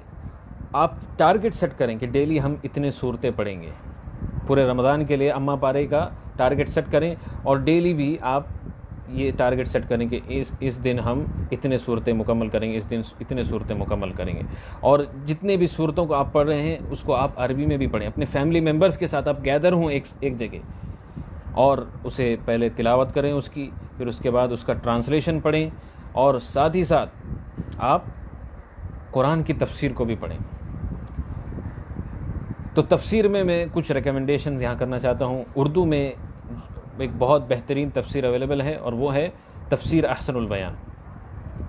آپ ٹارگٹ سیٹ کریں کہ ڈیلی ہم اتنے صورتیں پڑھیں گے۔ پورے رمضان کے لیے اماں پارے کا ٹارگٹ سیٹ کریں، اور ڈیلی بھی آپ یہ ٹارگٹ سیٹ کریں کہ اس دن ہم اتنے صورتیں مکمل کریں گے، اس دن اتنے صورتیں مکمل کریں گے۔ اور جتنے بھی صورتوں کو آپ پڑھ رہے ہیں اس کو آپ عربی میں بھی پڑھیں، اپنے فیملی ممبرز کے ساتھ آپ گیدر ہوں ایک جگہ، اور اسے پہلے تلاوت کریں اس کی، پھر اس کے بعد اس کا ٹرانسلیشن پڑھیں، اور ساتھ ہی ساتھ آپ قرآن کی تفسیر کو بھی پڑھیں۔ تو تفسیر میں کچھ ریکمنڈیشنز یہاں کرنا چاہتا ہوں۔ اردو میں ایک بہت بہترین تفسیر اویلیبل ہے، اور وہ ہے تفسیر احسن البیان۔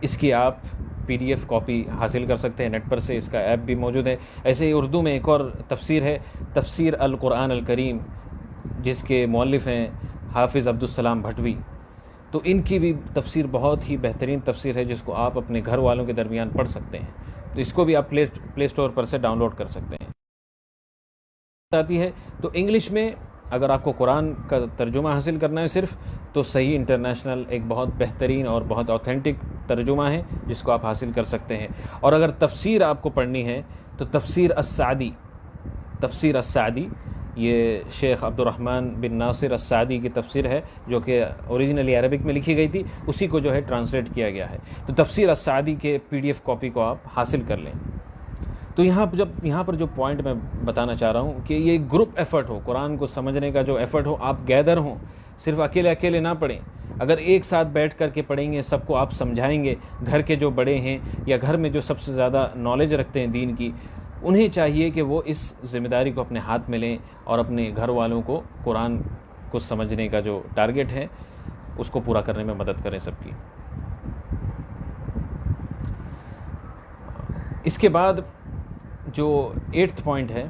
اس کی آپ PDF کاپی حاصل کر سکتے ہیں نیٹ پر سے، اس کا ایپ بھی موجود ہے۔ ایسے ہی اردو میں ایک اور تفسیر ہے، تفسیر القرآن الکریم، جس کے مؤلف ہیں حافظ عبدالسلام بھٹوی، تو ان کی بھی تفسیر بہت ہی بہترین تفسیر ہے، جس کو آپ اپنے گھر والوں کے درمیان پڑھ سکتے ہیں، تو اس کو بھی آپ پلے اسٹور پر سے ڈاؤن لوڈ کر سکتے ہیں۔ آتی ہے تو انگلش میں اگر آپ کو قرآن کا ترجمہ حاصل کرنا ہے صرف، تو صحیح انٹرنیشنل ایک بہت بہترین اور بہت اوتھینٹک ترجمہ ہے جس کو آپ حاصل کر سکتے ہیں۔ اور اگر تفسیر آپ کو پڑھنی ہے تو تفسیر السعدی، تفسیر السعدی یہ شیخ عبد الرحمن بن ناصر السعدی کی تفسیر ہے، جو کہ اوریجنلی عربک میں لکھی گئی تھی، اسی کو جو ہے ٹرانسلیٹ کیا گیا ہے۔ تو تفسیر السعدی کے PDF کاپی کو آپ حاصل کر لیں۔ تو یہاں پر جو پوائنٹ میں بتانا چاہ رہا ہوں کہ یہ گروپ ایفرٹ ہو، قرآن کو سمجھنے کا جو ایفرٹ ہو، آپ گیدر ہوں، صرف اکیلے نہ پڑھیں۔ اگر ایک ساتھ بیٹھ کر کے پڑھیں گے، سب کو آپ سمجھائیں گے، گھر کے جو بڑے ہیں یا گھر میں جو سب سے زیادہ نالج رکھتے ہیں دین کی، انہیں چاہیے کہ وہ اس ذمہ داری کو اپنے ہاتھ میں لیں اور اپنے گھر والوں کو قرآن کو سمجھنے کا جو ٹارگٹ ہے اس کو پورا کرنے میں مدد کریں سب کی۔ اس کے بعد جو 8th پوائنٹ ہے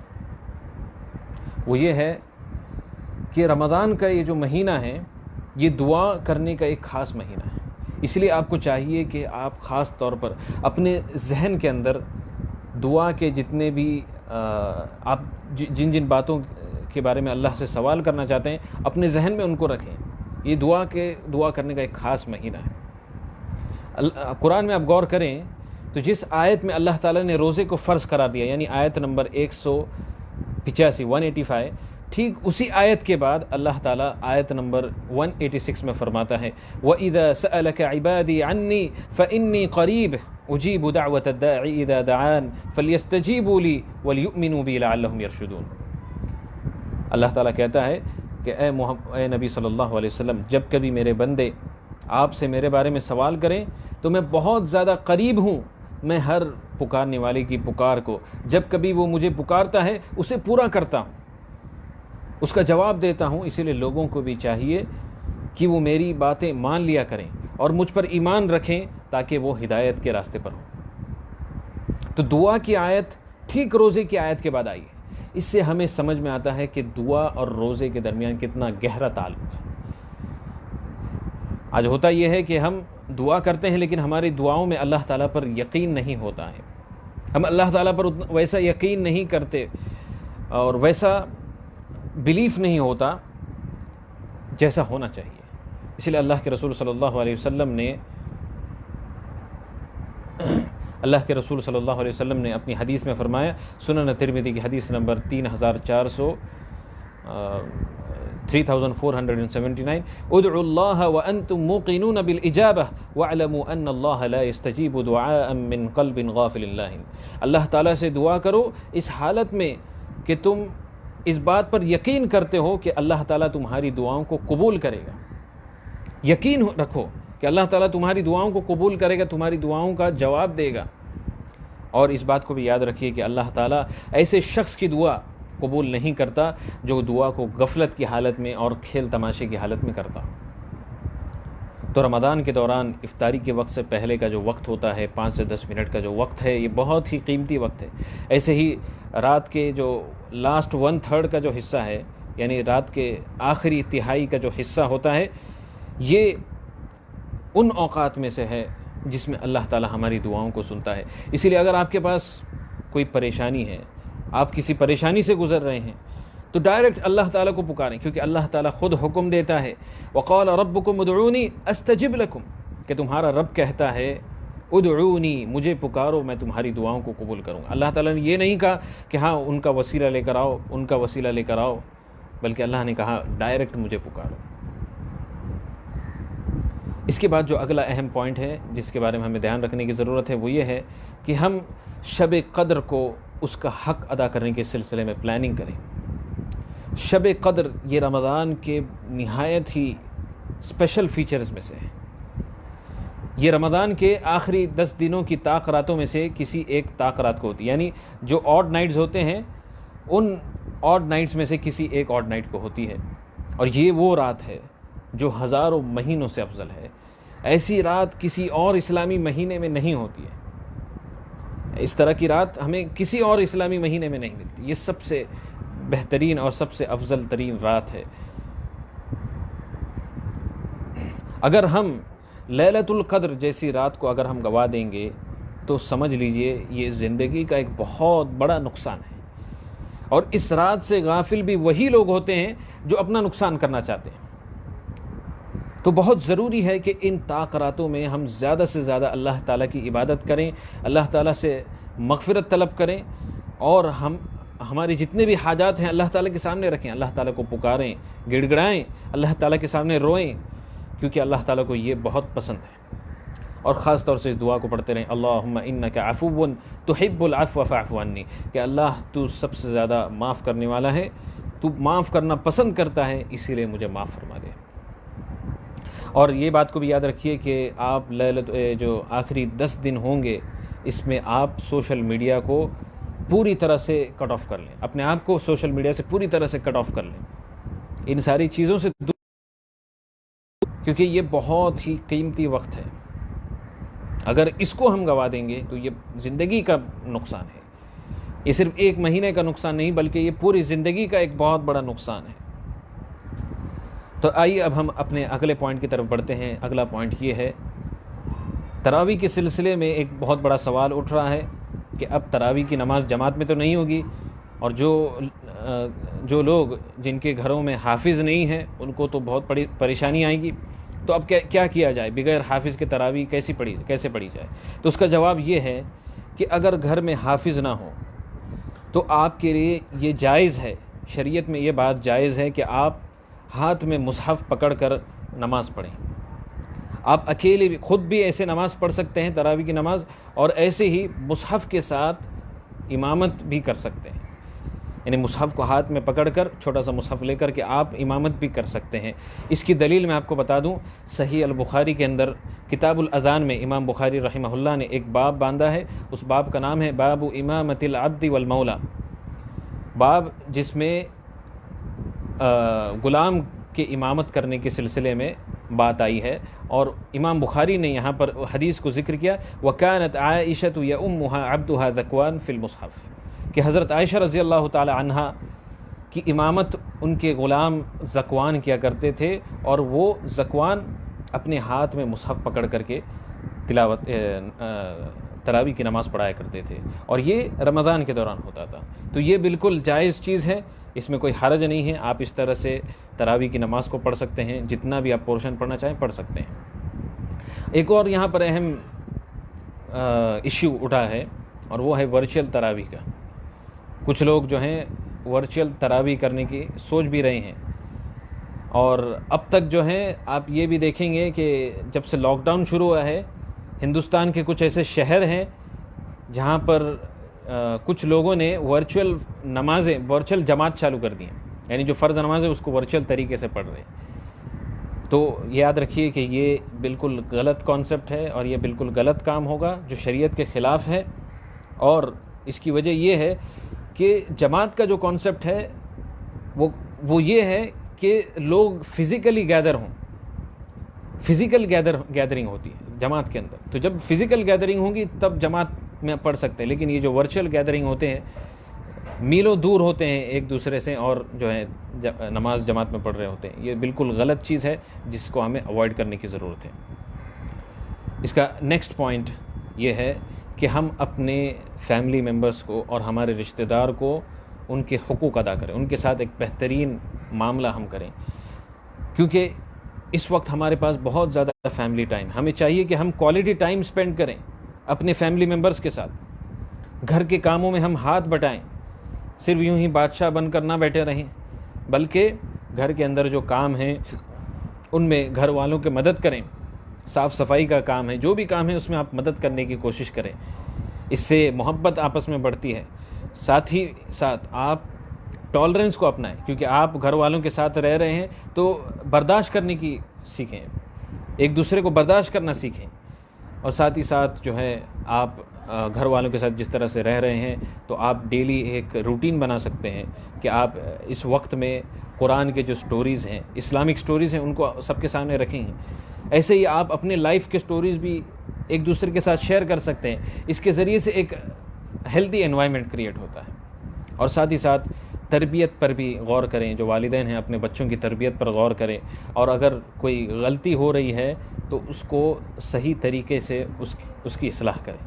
وہ یہ ہے کہ رمضان کا یہ جو مہینہ ہے یہ دعا کرنے کا ایک خاص مہینہ ہے، اس لیے آپ کو چاہیے کہ آپ خاص طور پر اپنے ذہن کے اندر دعا کے جتنے بھی آپ جن باتوں کے بارے میں اللہ سے سوال کرنا چاہتے ہیں، اپنے ذہن میں ان کو رکھیں۔ یہ دعا کرنے کا ایک خاص مہینہ ہے۔ قرآن میں آپ غور کریں تو جس آیت میں اللہ تعالیٰ نے روزے کو فرض قرار دیا، یعنی آیت نمبر 185 ٹھیک اسی آیت کے بعد اللہ تعالیٰ آیت نمبر 186 میں فرماتا ہے وَإِذَا سَأَلَكَ عِبَادِي عَنِّي فَإِنِّي قَرِيبٌ أُجِيبُ دَعْوَةَ الدَّاعِ إِذَا دَعَانِ فَلْيَسْتَجِيبُوا لِي وَلْيُؤْمِنُوا بِي لَعَلَّهُمْ يَرْشُدُونَ۔ اللہ تعالیٰ کہتا ہے کہ اے نبی صلی اللہ علیہ وسلم، جب کبھی میرے بندے آپ سے میرے بارے میں سوال کریں تو میں بہت زیادہ قریب ہوں، میں ہر پکارنے والے کی پکار کو، جب کبھی وہ مجھے پکارتا ہے اسے پورا کرتا ہوں، اس کا جواب دیتا ہوں۔ اسی لیے لوگوں کو بھی چاہیے کہ وہ میری باتیں مان لیا کریں اور مجھ پر ایمان رکھیں تاکہ وہ ہدایت کے راستے پر ہوں۔ تو دعا کی آیت ٹھیک روزے کی آیت کے بعد آئی ہے۔ اس سے ہمیں سمجھ میں آتا ہے کہ دعا اور روزے کے درمیان کتنا گہرا تعلق ہے۔ آج ہوتا یہ ہے کہ ہم دعا کرتے ہیں لیکن ہماری دعاؤں میں اللہ تعالیٰ پر یقین نہیں ہوتا ہے، ہم اللہ تعالیٰ پر ویسا یقین نہیں کرتے اور ویسا بلیف نہیں ہوتا جیسا ہونا چاہیے۔ اس لیے اللہ کے رسول صلی اللہ علیہ وسلم نے اپنی حدیث میں فرمایا، سنن ترمذی کی حدیث نمبر 3479، ادعوا اللہ وانتم موقنون بالاجابہ واعلموا ان اللہ لا يستجیب دعاء من قلب غافل لاہن۔ اللہ تعالیٰ سے دعا کرو اس حالت میں کہ تم اس بات پر یقین کرتے ہو کہ اللہ تعالیٰ تمہاری دعاؤں کو قبول کرے گا۔ یقین رکھو کہ اللہ تعالیٰ تمہاری دعاؤں کو قبول کرے گا، تمہاری دعاؤں کا جواب دے گا۔ اور اس بات کو بھی یاد رکھیے کہ اللہ تعالیٰ ایسے شخص کی دعا قبول نہیں کرتا جو دعا کو غفلت کی حالت میں اور کھیل تماشے کی حالت میں کرتا۔ تو رمضان کے دوران افطاری کے وقت سے پہلے کا جو وقت ہوتا ہے، 5 سے 10 منٹ کا جو وقت ہے، یہ بہت ہی قیمتی وقت ہے۔ ایسے ہی رات کے جو لاسٹ 1/3 کا جو حصہ ہے، یعنی رات کے آخری تہائی کا جو حصہ ہوتا ہے، یہ ان اوقات میں سے ہے جس میں اللہ تعالیٰ ہماری دعاؤں کو سنتا ہے۔ اسی لیے اگر آپ کے پاس کوئی پریشانی ہے، آپ کسی پریشانی سے گزر رہے ہیں، تو ڈائریکٹ اللہ تعالیٰ کو پکاریں، کیونکہ اللہ تعالیٰ خود حکم دیتا ہے وَقَالَ رَبُّكُمْ ادْعُونِي أَسْتَجِبْ لَكُمْ، کہ تمہارا رب کہتا ہے ادعونی، مجھے پکارو میں تمہاری دعاؤں کو قبول کروں گا۔ اللہ تعالیٰ نے یہ نہیں کہا کہ ہاں ان کا وسیلہ لے کر آؤ، ان کا وسیلہ لے کر آؤ، بلکہ اللہ نے کہا ڈائریکٹ مجھے پکارو۔ اس کے بعد جو اگلا اہم پوائنٹ ہے جس کے بارے میں ہمیں دھیان رکھنے کی ضرورت ہے وہ یہ ہے کہ ہم شب قدر کو اس کا حق ادا کرنے کے سلسلے میں پلاننگ کریں۔ شب قدر یہ رمضان کے نہایت ہی اسپیشل فیچرز میں سے ہے۔ یہ رمضان کے آخری 10 دنوں کی طاق راتوں میں سے کسی ایک طاق رات کو ہوتی ہے، یعنی جو آڈ نائٹس ہوتے ہیں ان آڈ نائٹس میں سے کسی ایک آڈ نائٹ کو ہوتی ہے، اور یہ وہ رات ہے جو ہزاروں مہینوں سے افضل ہے۔ ایسی رات کسی اور اسلامی مہینے میں نہیں ہوتی ہے۔ اس طرح کی رات ہمیں کسی اور اسلامی مہینے میں نہیں ملتی. یہ سب سے بہترین اور سب سے افضل ترین رات ہے. اگر ہم لیلۃ القدر جیسی رات کو اگر ہم گوا دیں گے تو سمجھ لیجئے یہ زندگی کا ایک بہت بڑا نقصان ہے. اور اس رات سے غافل بھی وہی لوگ ہوتے ہیں جو اپنا نقصان کرنا چاہتے ہیں. تو بہت ضروری ہے کہ ان راتوں میں ہم زیادہ سے زیادہ اللہ تعالیٰ کی عبادت کریں, اللہ تعالیٰ سے مغفرت طلب کریں, اور ہماری جتنے بھی حاجات ہیں اللہ تعالیٰ کے سامنے رکھیں, اللہ تعالیٰ کو پکاریں, گڑ گڑائیں, اللہ تعالیٰ کے سامنے روئیں, کیونکہ اللہ تعالیٰ کو یہ بہت پسند ہے. اور خاص طور سے اس دعا کو پڑھتے رہیں, اللہم انک عفو تحب العفو فاعف عنی, کہ اللہ تو سب سے زیادہ معاف کرنے والا ہے, تو معاف کرنا پسند کرتا ہے, اسی لیے مجھے معاف فرما دے. اور یہ بات کو بھی یاد رکھیے کہ آپ جو آخری 10 دن ہوں گے اس میں آپ سوشل میڈیا کو پوری طرح سے کٹ آف کر لیں, اپنے آپ کو سوشل میڈیا سے پوری طرح سے کٹ آف کر لیں, ان ساری چیزوں سے دور, کیونکہ یہ بہت ہی قیمتی وقت ہے. اگر اس کو ہم گوا دیں گے تو یہ زندگی کا نقصان ہے. یہ صرف ایک مہینے کا نقصان نہیں بلکہ یہ پوری زندگی کا ایک بہت بڑا نقصان ہے. تو آئیے اب ہم اپنے اگلے پوائنٹ کی طرف بڑھتے ہیں. اگلا پوائنٹ یہ ہے, تراویح کے سلسلے میں ایک بہت بڑا سوال اٹھ رہا ہے کہ اب تراویح کی نماز جماعت میں تو نہیں ہوگی, اور جو لوگ جن کے گھروں میں حافظ نہیں ہیں ان کو تو بہت بڑی پریشانی آئے گی. تو اب کیا کیا جائے, بغیر حافظ کے تراویح کیسے پڑھی جائے؟ تو اس کا جواب یہ ہے کہ اگر گھر میں حافظ نہ ہو تو آپ کے لیے یہ جائز ہے, شریعت میں یہ بات جائز ہے کہ آپ ہاتھ میں مصحف پکڑ کر نماز پڑھیں. آپ اکیلے بھی خود بھی ایسے نماز پڑھ سکتے ہیں تراویح کی نماز, اور ایسے ہی مصحف کے ساتھ امامت بھی کر سکتے ہیں. یعنی مصحف کو ہاتھ میں پکڑ کر, چھوٹا سا مصحف لے کر کے آپ امامت بھی کر سکتے ہیں. اس کی دلیل میں آپ کو بتا دوں, صحیح البخاری کے اندر کتاب الاذان میں امام بخاری رحمہ اللہ نے ایک باب باندھا ہے. اس باب کا نام ہے باب امامت العبد والمولا, باب جس میں غلام کے امامت کرنے کے سلسلے میں بات آئی ہے. اور امام بخاری نے یہاں پر حدیث کو ذکر کیا, وَكَانَتْ عَائِشَةُ يَأُمُّهَا عَبْدُهَا ذَكْوَانٌ فِي الْمُصْحَفِ, کہ حضرت عائشہ رضی اللہ تعالی عنہا کی امامت ان کے غلام ذکوان کیا کرتے تھے, اور وہ ذکوان اپنے ہاتھ میں مصحف پکڑ کر کے تراویح کی نماز پڑھایا کرتے تھے, اور یہ رمضان کے دوران ہوتا تھا. تو یہ بالکل جائز چیز ہے, اس میں کوئی حرج نہیں ہے. آپ اس طرح سے تراویح کی نماز کو پڑھ سکتے ہیں, جتنا بھی آپ پورشن پڑھنا چاہیں پڑھ سکتے ہیں. ایک اور یہاں پر اہم ایشو اٹھا ہے, اور وہ ہے ورچوئل تراویح کا. کچھ لوگ جو ہیں ورچوئل تراویح کرنے کی سوچ بھی رہے ہیں, اور اب تک جو ہے آپ یہ بھی دیکھیں گے کہ جب سے لاک ڈاؤن شروع ہوا ہے, ہندوستان کے کچھ ایسے شہر ہیں جہاں پر کچھ لوگوں نے ورچوئل جماعت چالو کر دی ہیں. یعنی جو فرض نماز ہے اس کو ورچوئل طریقے سے پڑھ رہے ہیں. تو یاد رکھیے کہ یہ بالکل غلط کانسیپٹ ہے, اور یہ بالکل غلط کام ہوگا جو شریعت کے خلاف ہے. اور اس کی وجہ یہ ہے کہ جماعت کا جو کانسیپٹ ہے وہ یہ ہے کہ لوگ فزیکلی گیدر ہوں. فزیکل گیدرنگ ہوتی ہے جماعت کے اندر, تو جب فزیکل گیدرنگ ہوگی تب جماعت میں پڑھ سکتے ہیں. لیکن یہ جو ورچوئل گیدرنگ ہوتے ہیں, میلوں دور ہوتے ہیں ایک دوسرے سے, اور جو ہے نماز جماعت میں پڑھ رہے ہوتے ہیں, یہ بالکل غلط چیز ہے جس کو ہمیں اوائڈ کرنے کی ضرورت ہے. اس کا نیکسٹ پوائنٹ یہ ہے کہ ہم اپنے فیملی ممبرس کو اور ہمارے رشتہ دار کو ان کے حقوق ادا کریں, ان کے ساتھ ایک بہترین معاملہ ہم کریں. کیونکہ اس وقت ہمارے پاس بہت زیادہ فیملی ٹائم, ہمیں چاہیے کہ ہم کوالٹی ٹائم سپینڈ کریں اپنے فیملی ممبرس کے ساتھ. گھر کے کاموں میں ہم ہاتھ بٹائیں, صرف یوں ہی بادشاہ بن کر نہ بیٹھے رہیں, بلکہ گھر کے اندر جو کام ہیں ان میں گھر والوں کی مدد کریں. صاف صفائی کا کام ہے, جو بھی کام ہے اس میں آپ مدد کرنے کی کوشش کریں. اس سے محبت آپس میں بڑھتی ہے. ساتھ ہی ساتھ آپ ٹالرنس کو اپنائیں, کیونکہ آپ گھر والوں کے ساتھ رہ رہے ہیں تو برداشت کرنے کی سیکھیں, ایک دوسرے کو برداشت کرنا سیکھیں. اور ساتھ ہی ساتھ جو ہے آپ گھر والوں کے ساتھ جس طرح سے رہ رہے ہیں تو آپ ڈیلی ایک روٹین بنا سکتے ہیں کہ آپ اس وقت میں قرآن کے جو سٹوریز ہیں, اسلامک سٹوریز ہیں, ان کو سب کے سامنے رکھیں. ایسے ہی آپ اپنے لائف کے سٹوریز بھی ایک دوسرے کے ساتھ شیئر کر سکتے ہیں. اس کے ذریعے سے ایک ہیلدی انوائرمنٹ کریٹ ہوتا ہے. اور ساتھ ہی ساتھ تربیت پر بھی غور کریں. جو والدین ہیں اپنے بچوں کی تربیت پر غور کریں, اور اگر کوئی غلطی ہو رہی ہے تو اس کو صحیح طریقے سے اس کی اصلاح کریں.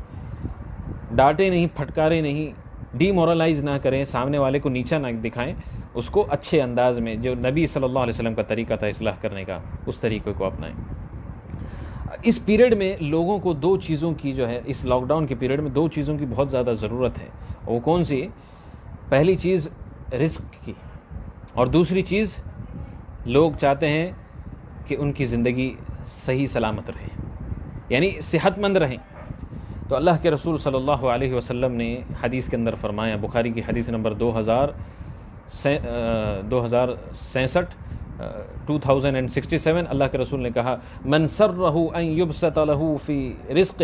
ڈانٹیں نہیں, پھٹکاریں نہیں, ڈی مورلائز نہ کریں, سامنے والے کو نیچا نہ دکھائیں, اس کو اچھے انداز میں جو نبی صلی اللہ علیہ وسلم کا طریقہ تھا اصلاح کرنے کا, اس طریقے کو اپنائیں. اس پیریڈ میں لوگوں کو 2 چیزوں کی جو ہے, اس لاک ڈاؤن کے پیریڈ میں 2 چیزوں کی بہت زیادہ ضرورت ہے. وہ کون سی؟ پہلی چیز رزق کی, اور دوسری چیز لوگ چاہتے ہیں کہ ان کی زندگی صحیح سلامت رہے, یعنی صحت مند رہیں. تو اللہ کے رسول صلی اللہ علیہ وسلم نے حدیث کے اندر فرمایا, بخاری کی حدیث نمبر 2067, اللہ کے رسول نے کہا, من سرہ ان یبسط له فی رزقہ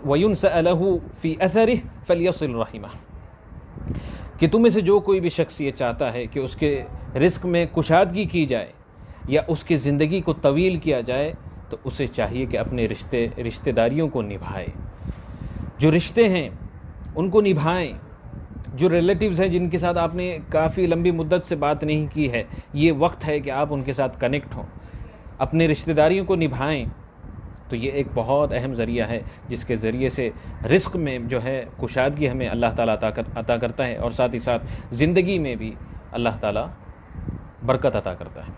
وینسأ له فی اثرہ فلیصل رحمہ. کہ تم میں سے جو کوئی بھی شخص یہ چاہتا ہے کہ اس کے رزق میں کشادگی کی جائے یا اس کی زندگی کو طویل کیا جائے, تو اسے چاہیے کہ اپنے رشتہ داریوں کو نبھائے. جو رشتے ہیں ان کو نبھائیں. جو ریلیٹیوز ہیں جن کے ساتھ آپ نے کافی لمبی مدت سے بات نہیں کی ہے, یہ وقت ہے کہ آپ ان کے ساتھ کنیکٹ ہوں, اپنے رشتہ داریوں کو نبھائیں. تو یہ ایک بہت اہم ذریعہ ہے جس کے ذریعے سے رزق میں جو ہے کشادگی ہمیں اللہ تعالیٰ عطا کرتا ہے, اور ساتھ ہی ساتھ زندگی میں بھی اللہ تعالیٰ برکت عطا کرتا ہے.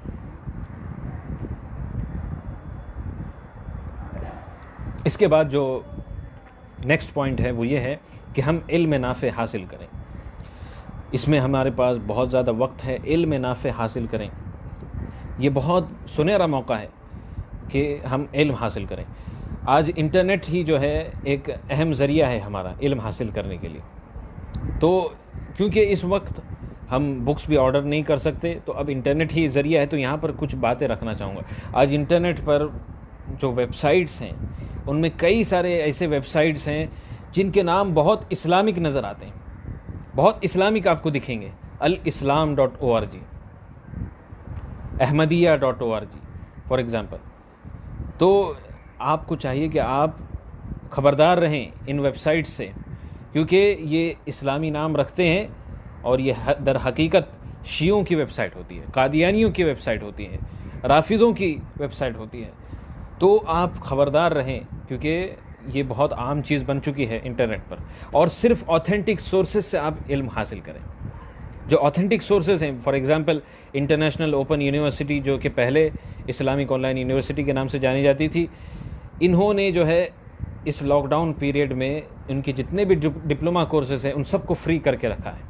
اس کے بعد جو نیکسٹ پوائنٹ ہے وہ یہ ہے کہ ہم علم نافع حاصل کریں. اس میں ہمارے پاس بہت زیادہ وقت ہے, علم نافع حاصل کریں. یہ بہت سنہرا موقع ہے کہ ہم علم حاصل کریں. آج انٹرنیٹ ہی جو ہے ایک اہم ذریعہ ہے ہمارا علم حاصل کرنے کے لیے. تو کیونکہ اس وقت ہم بکس بھی آرڈر نہیں کر سکتے, تو اب انٹرنیٹ ہی ذریعہ ہے, تو یہاں پر کچھ باتیں رکھنا چاہوں گا. آج انٹرنیٹ پر جو ویب سائٹس ہیں ان میں کئی سارے ایسے ویب سائٹس ہیں جن کے نام بہت اسلامک نظر آتے ہیں, بہت اسلامک آپ کو دکھیں گے. الاسلام.org, احمدیہ.org فار ایگزامپل. تو آپ کو چاہیے کہ آپ خبردار رہیں ان ویب سائٹ سے, کیونکہ یہ اسلامی نام رکھتے ہیں اور یہ در حقیقت شیعوں کی ویب سائٹ ہوتی ہے, قادیانیوں کی ویب سائٹ ہوتی ہے, رافضوں کی ویب سائٹ ہوتی ہے. تو آپ خبردار رہیں, کیونکہ یہ بہت عام چیز بن چکی ہے انٹرنیٹ پر. اور صرف آتھینٹک سورسز سے آپ علم حاصل کریں. جو آتھینٹک سورسز ہیں, for example international open university, جو کہ پہلے اسلامک آن لائن یونیورسٹی کے نام سے جانی جاتی تھی, انہوں نے جو ہے اس لاک ڈاؤن پیریڈ میں ان کے جتنے بھی ڈپلوما کورسز ہیں ان سب کو فری کر کے رکھا ہے.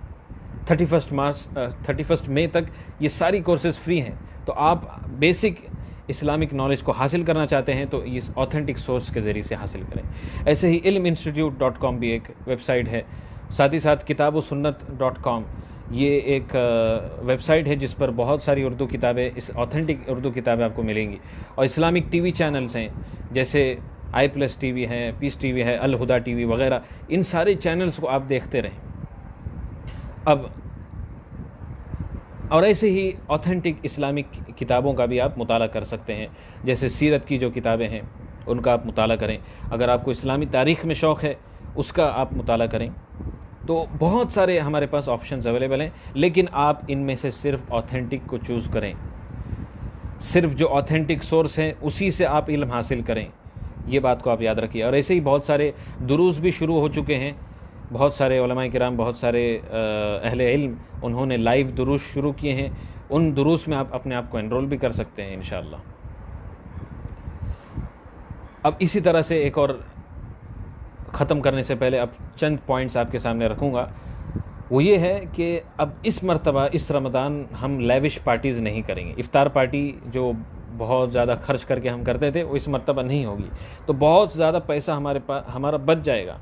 31 مئی تک یہ ساری کورسز فری ہیں. تو آپ بیسک اسلامک نالج کو حاصل کرنا چاہتے ہیں تو اس آتھینٹک سورس کے ذریعے سے حاصل کریں. ایسے ہی علمانسٹیٹیوٹ.com بھی ایک ویب سائٹ ہے. ساتھ ہی ساتھ کتابوسنت.com یہ ایک ویب سائٹ ہے جس پر بہت ساری اردو کتابیں, اس آتھینٹک اردو کتابیں آپ کو ملیں گی. اور اسلامک ٹی وی چینلز ہیں جیسے i+TV ہے, پیس ٹی وی ہے, الہدا ٹی وی وغیرہ, ان سارے چینلز کو آپ دیکھتے رہیں. اب اور ایسے ہی آتھینٹک اسلامک کتابوں کا بھی آپ مطالعہ کر سکتے ہیں, جیسے سیرت کی جو کتابیں ہیں ان کا آپ مطالعہ کریں. اگر آپ کو اسلامی تاریخ میں شوق ہے اس کا آپ مطالعہ کریں. تو بہت سارے ہمارے پاس آپشنز اویلیبل ہیں, لیکن آپ ان میں سے صرف آتھینٹک کو چوز کریں. صرف جو آتھینٹک سورس ہیں اسی سے آپ علم حاصل کریں. یہ بات کو آپ یاد رکھیے. اور ایسے ہی بہت سارے دروس بھی شروع ہو چکے ہیں. بہت سارے علماء کرام, بہت سارے اہل علم, انہوں نے لائیو دروس شروع کیے ہیں. ان دروس میں آپ اپنے آپ کو انرول بھی کر سکتے ہیں انشاءاللہ. اب اسی طرح سے ایک اور ختم کرنے سے پہلے اب چند پوائنٹس آپ کے سامنے رکھوں گا. وہ یہ ہے کہ اب اس مرتبہ اس رمضان ہم لیوش پارٹیز نہیں کریں گے. افطار پارٹی جو بہت زیادہ خرچ کر کے ہم کرتے تھے وہ اس مرتبہ نہیں ہوگی. تو بہت زیادہ پیسہ ہمارا بچ جائے گا.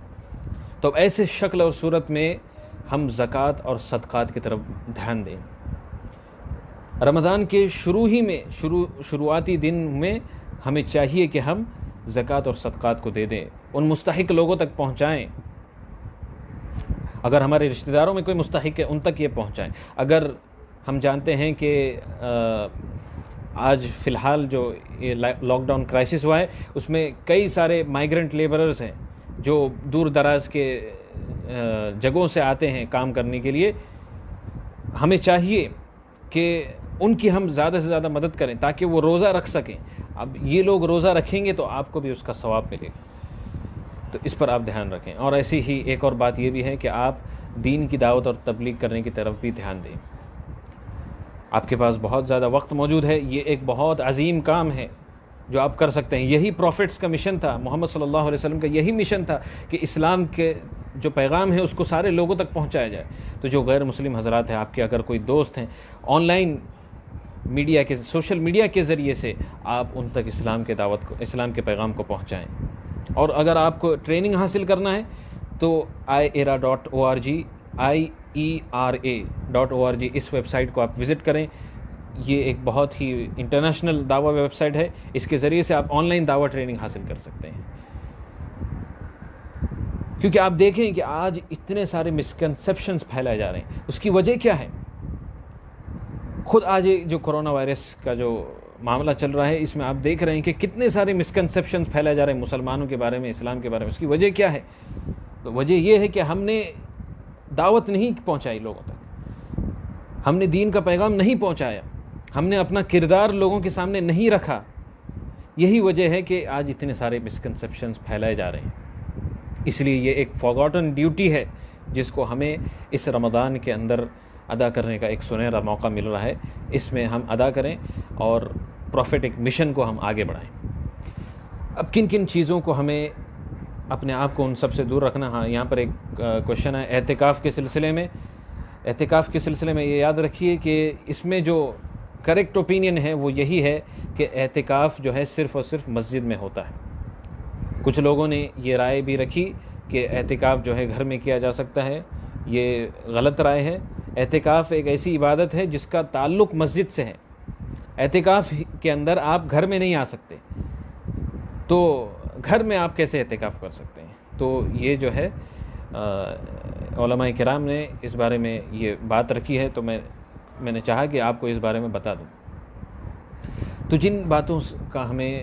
تو ایسے شکل اور صورت میں ہم زکوٰۃ اور صدقات کی طرف دھیان دیں. رمضان کے شروعاتی دن میں ہمیں چاہیے کہ ہم زکوٰۃ اور صدقات کو دے دیں, ان مستحق لوگوں تک پہنچائیں. اگر ہمارے رشتہ داروں میں کوئی مستحق ہے ان تک یہ پہنچائیں. اگر ہم جانتے ہیں کہ آج فی الحال جو یہ لاک ڈاؤن کرائسس ہوا ہے اس میں کئی سارے مائیگرنٹ لیبررز ہیں جو دور دراز کے جگہوں سے آتے ہیں کام کرنے کے لیے، ہمیں چاہیے کہ ان کی ہم زیادہ سے زیادہ مدد کریں تاکہ وہ روزہ رکھ سکیں۔ اب یہ لوگ روزہ رکھیں گے تو آپ کو بھی اس کا ثواب ملے گا، تو اس پر آپ دھیان رکھیں۔ اور ایسی ہی ایک اور بات یہ بھی ہے کہ آپ دین کی دعوت اور تبلیغ کرنے کی طرف بھی دھیان دیں۔ آپ کے پاس بہت زیادہ وقت موجود ہے، یہ ایک بہت عظیم کام ہے جو آپ کر سکتے ہیں۔ یہی پروفٹس کا مشن تھا، محمد صلی اللہ علیہ وسلم کا یہی مشن تھا کہ اسلام کے جو پیغام ہے اس کو سارے لوگوں تک پہنچایا جائے۔ تو جو غیر مسلم حضرات ہیں، آپ کے اگر کوئی دوست ہیں، آن لائن میڈیا کے سوشل میڈیا کے ذریعے سے آپ ان تک اسلام کے دعوت کو، اسلام کے پیغام کو پہنچائیں۔ اور اگر آپ کو ٹریننگ حاصل کرنا ہے تو iera.org iera.org اس ویب سائٹ کو آپ وزٹ کریں۔ یہ ایک بہت ہی انٹرنیشنل دعویٰ ویب سائٹ ہے، اس کے ذریعے سے آپ آن لائن دعویٰ ٹریننگ حاصل کر سکتے ہیں۔ کیونکہ آپ دیکھیں کہ آج اتنے سارے مسکنسیپشنز پھیلائے جا رہے ہیں، اس کی وجہ کیا ہے؟ خود آج جو کرونا وائرس کا جو معاملہ چل رہا ہے، اس میں آپ دیکھ رہے ہیں کہ کتنے سارے مسکنسیپشنز پھیلائے جا رہے ہیں مسلمانوں کے بارے میں، اسلام کے بارے میں۔ اس کی وجہ کیا ہے؟ تو وجہ یہ ہے کہ ہم نے دعوت نہیں پہنچائی لوگوں تک، ہم نے دین کا پیغام نہیں پہنچایا، ہم نے اپنا کردار لوگوں کے سامنے نہیں رکھا۔ یہی وجہ ہے کہ آج اتنے سارے مسکنسیپشنز پھیلائے جا رہے ہیں۔ اس لیے یہ ایک فارگاٹن ڈیوٹی ہے جس کو ہمیں اس رمضان کے اندر ادا کرنے کا ایک سنہرا موقع مل رہا ہے، اس میں ہم ادا کریں اور پروفیٹک مشن کو ہم آگے بڑھائیں۔ اب کن کن چیزوں کو ہمیں اپنے آپ کو ان سب سے دور رکھنا؟ ہاں، یہاں پر ایک کوشچن ہے اعتکاف کے سلسلے میں۔ اعتکاف کے سلسلے میں یہ یاد رکھیے کہ اس میں جو کریکٹ اوپینین ہے وہ یہی ہے کہ اعتکاف جو ہے صرف اور صرف مسجد میں ہوتا ہے۔ کچھ لوگوں نے یہ رائے بھی رکھی کہ اعتکاف جو ہے گھر میں کیا جا سکتا ہے، یہ غلط رائے ہے۔ اعتکاف ایک ایسی عبادت ہے جس کا تعلق مسجد سے ہے۔ اعتکاف کے اندر آپ گھر میں نہیں آ سکتے، تو گھر میں آپ کیسے اعتکاف کر سکتے ہیں؟ تو یہ جو ہے علماء کرام نے اس بارے میں یہ بات رکھی ہے، تو میں نے چاہا کہ آپ کو اس بارے میں بتا دوں۔ تو جن باتوں کا ہمیں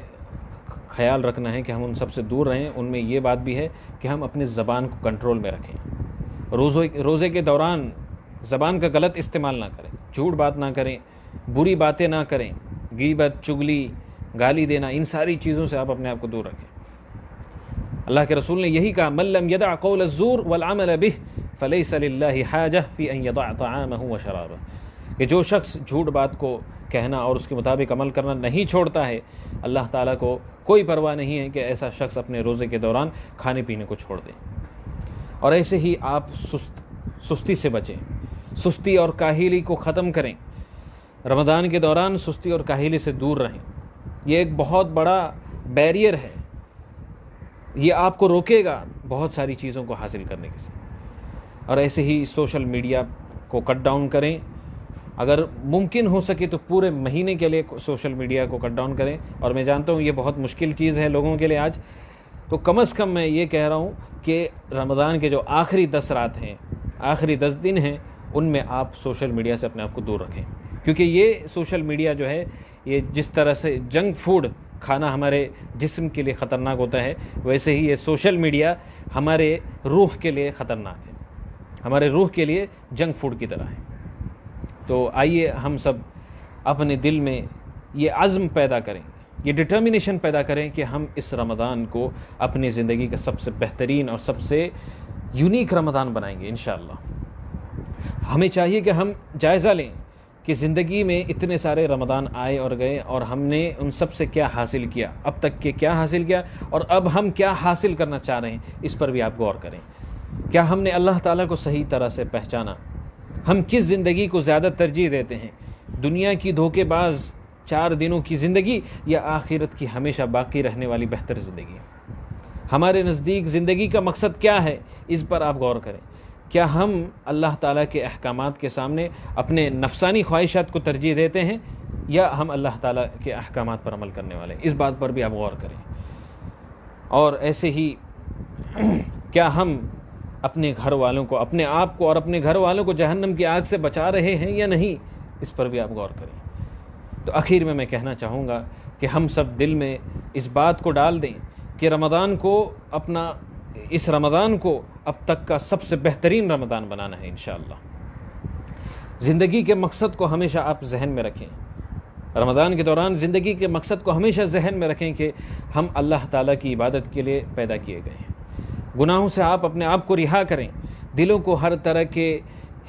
خیال رکھنا ہے کہ ہم ان سب سے دور رہیں، ان میں یہ بات بھی ہے کہ ہم اپنی زبان کو کنٹرول میں رکھیں۔ روزے کے دوران زبان کا غلط استعمال نہ کریں، جھوٹ بات نہ کریں، بری باتیں نہ کریں، غیبت، چغلی، گالی دینا، ان ساری چیزوں سے آپ اپنے آپ کو دور رکھیں۔ اللہ کے رسول نے یہی کہا، من لم يدع قول الزور والعمل به فليس لله حاجة في ان يدع طعامه وشرابه، کہ جو شخص جھوٹ بات کو کہنا اور اس کے مطابق عمل کرنا نہیں چھوڑتا ہے، اللہ تعالیٰ کو کوئی پرواہ نہیں ہے کہ ایسا شخص اپنے روزے کے دوران کھانے پینے کو چھوڑ دے۔ اور ایسے ہی آپ سستی سے بچیں، سستی اور کاہلی کو ختم کریں۔ رمضان کے دوران سستی اور کاہلی سے دور رہیں، یہ ایک بہت بڑا بیریئر ہے، یہ آپ کو روکے گا بہت ساری چیزوں کو حاصل کرنے کے سے۔ اور ایسے ہی سوشل میڈیا کو کٹ ڈاؤن کریں، اگر ممکن ہو سکے تو پورے مہینے کے لیے سوشل میڈیا کو کٹ ڈاؤن کریں۔ اور میں جانتا ہوں یہ بہت مشکل چیز ہے لوگوں کے لیے آج، تو کم از کم میں یہ کہہ رہا ہوں کہ رمضان کے جو آخری 10 رات ہیں، آخری 10 دن ہیں، ان میں آپ سوشل میڈیا سے اپنے آپ کو دور رکھیں، کیونکہ یہ سوشل میڈیا جو ہے، یہ جس طرح سے جنک فوڈ کھانا ہمارے جسم کے لیے خطرناک ہوتا ہے، ویسے ہی یہ سوشل میڈیا ہمارے روح کے لیے خطرناک ہے، ہمارے روح کے لیے جنک فوڈ کی طرح ہے۔ تو آئیے ہم سب اپنے دل میں یہ عزم پیدا کریں، یہ ڈٹرمنیشن پیدا کریں کہ ہم اس رمضان کو اپنی زندگی کا سب سے بہترین اور سب سے یونیک رمضان بنائیں گے انشاءاللہ۔ ہمیں چاہیے کہ ہم جائزہ لیں کہ زندگی میں اتنے سارے رمضان آئے اور گئے، اور ہم نے ان سب سے کیا حاصل کیا، اب تک کے کیا حاصل کیا، اور اب ہم کیا حاصل کرنا چاہ رہے ہیں، اس پر بھی آپ غور کریں۔ کیا ہم نے اللہ تعالیٰ کو صحیح طرح سے پہچانا؟ ہم کس زندگی کو زیادہ ترجیح دیتے ہیں، دنیا کی دھوکے باز 4 دنوں کی زندگی یا آخرت کی ہمیشہ باقی رہنے والی بہتر زندگی؟ ہمارے نزدیک زندگی کا مقصد کیا ہے، اس پر آپ غور کریں۔ کیا ہم اللہ تعالیٰ کے احکامات کے سامنے اپنے نفسانی خواہشات کو ترجیح دیتے ہیں، یا ہم اللہ تعالیٰ کے احکامات پر عمل کرنے والے ہیں؟ اس بات پر بھی آپ غور کریں۔ اور ایسے ہی کیا ہم اپنے گھر والوں کو، اپنے آپ کو اور اپنے گھر والوں کو جہنم کی آگ سے بچا رہے ہیں یا نہیں، اس پر بھی آپ غور کریں۔ تو آخر میں کہنا چاہوں گا کہ ہم سب دل میں اس بات کو ڈال دیں کہ رمضان کو اپنا اس رمضان کو اب تک کا سب سے بہترین رمضان بنانا ہے انشاءاللہ۔ زندگی کے مقصد کو ہمیشہ آپ ذہن میں رکھیں، رمضان کے دوران زندگی کے مقصد کو ہمیشہ ذہن میں رکھیں کہ ہم اللہ تعالیٰ کی عبادت کے لیے پیدا کیے گئے ہیں۔ گناہوں سے آپ اپنے آپ کو رہا کریں، دلوں کو ہر طرح کے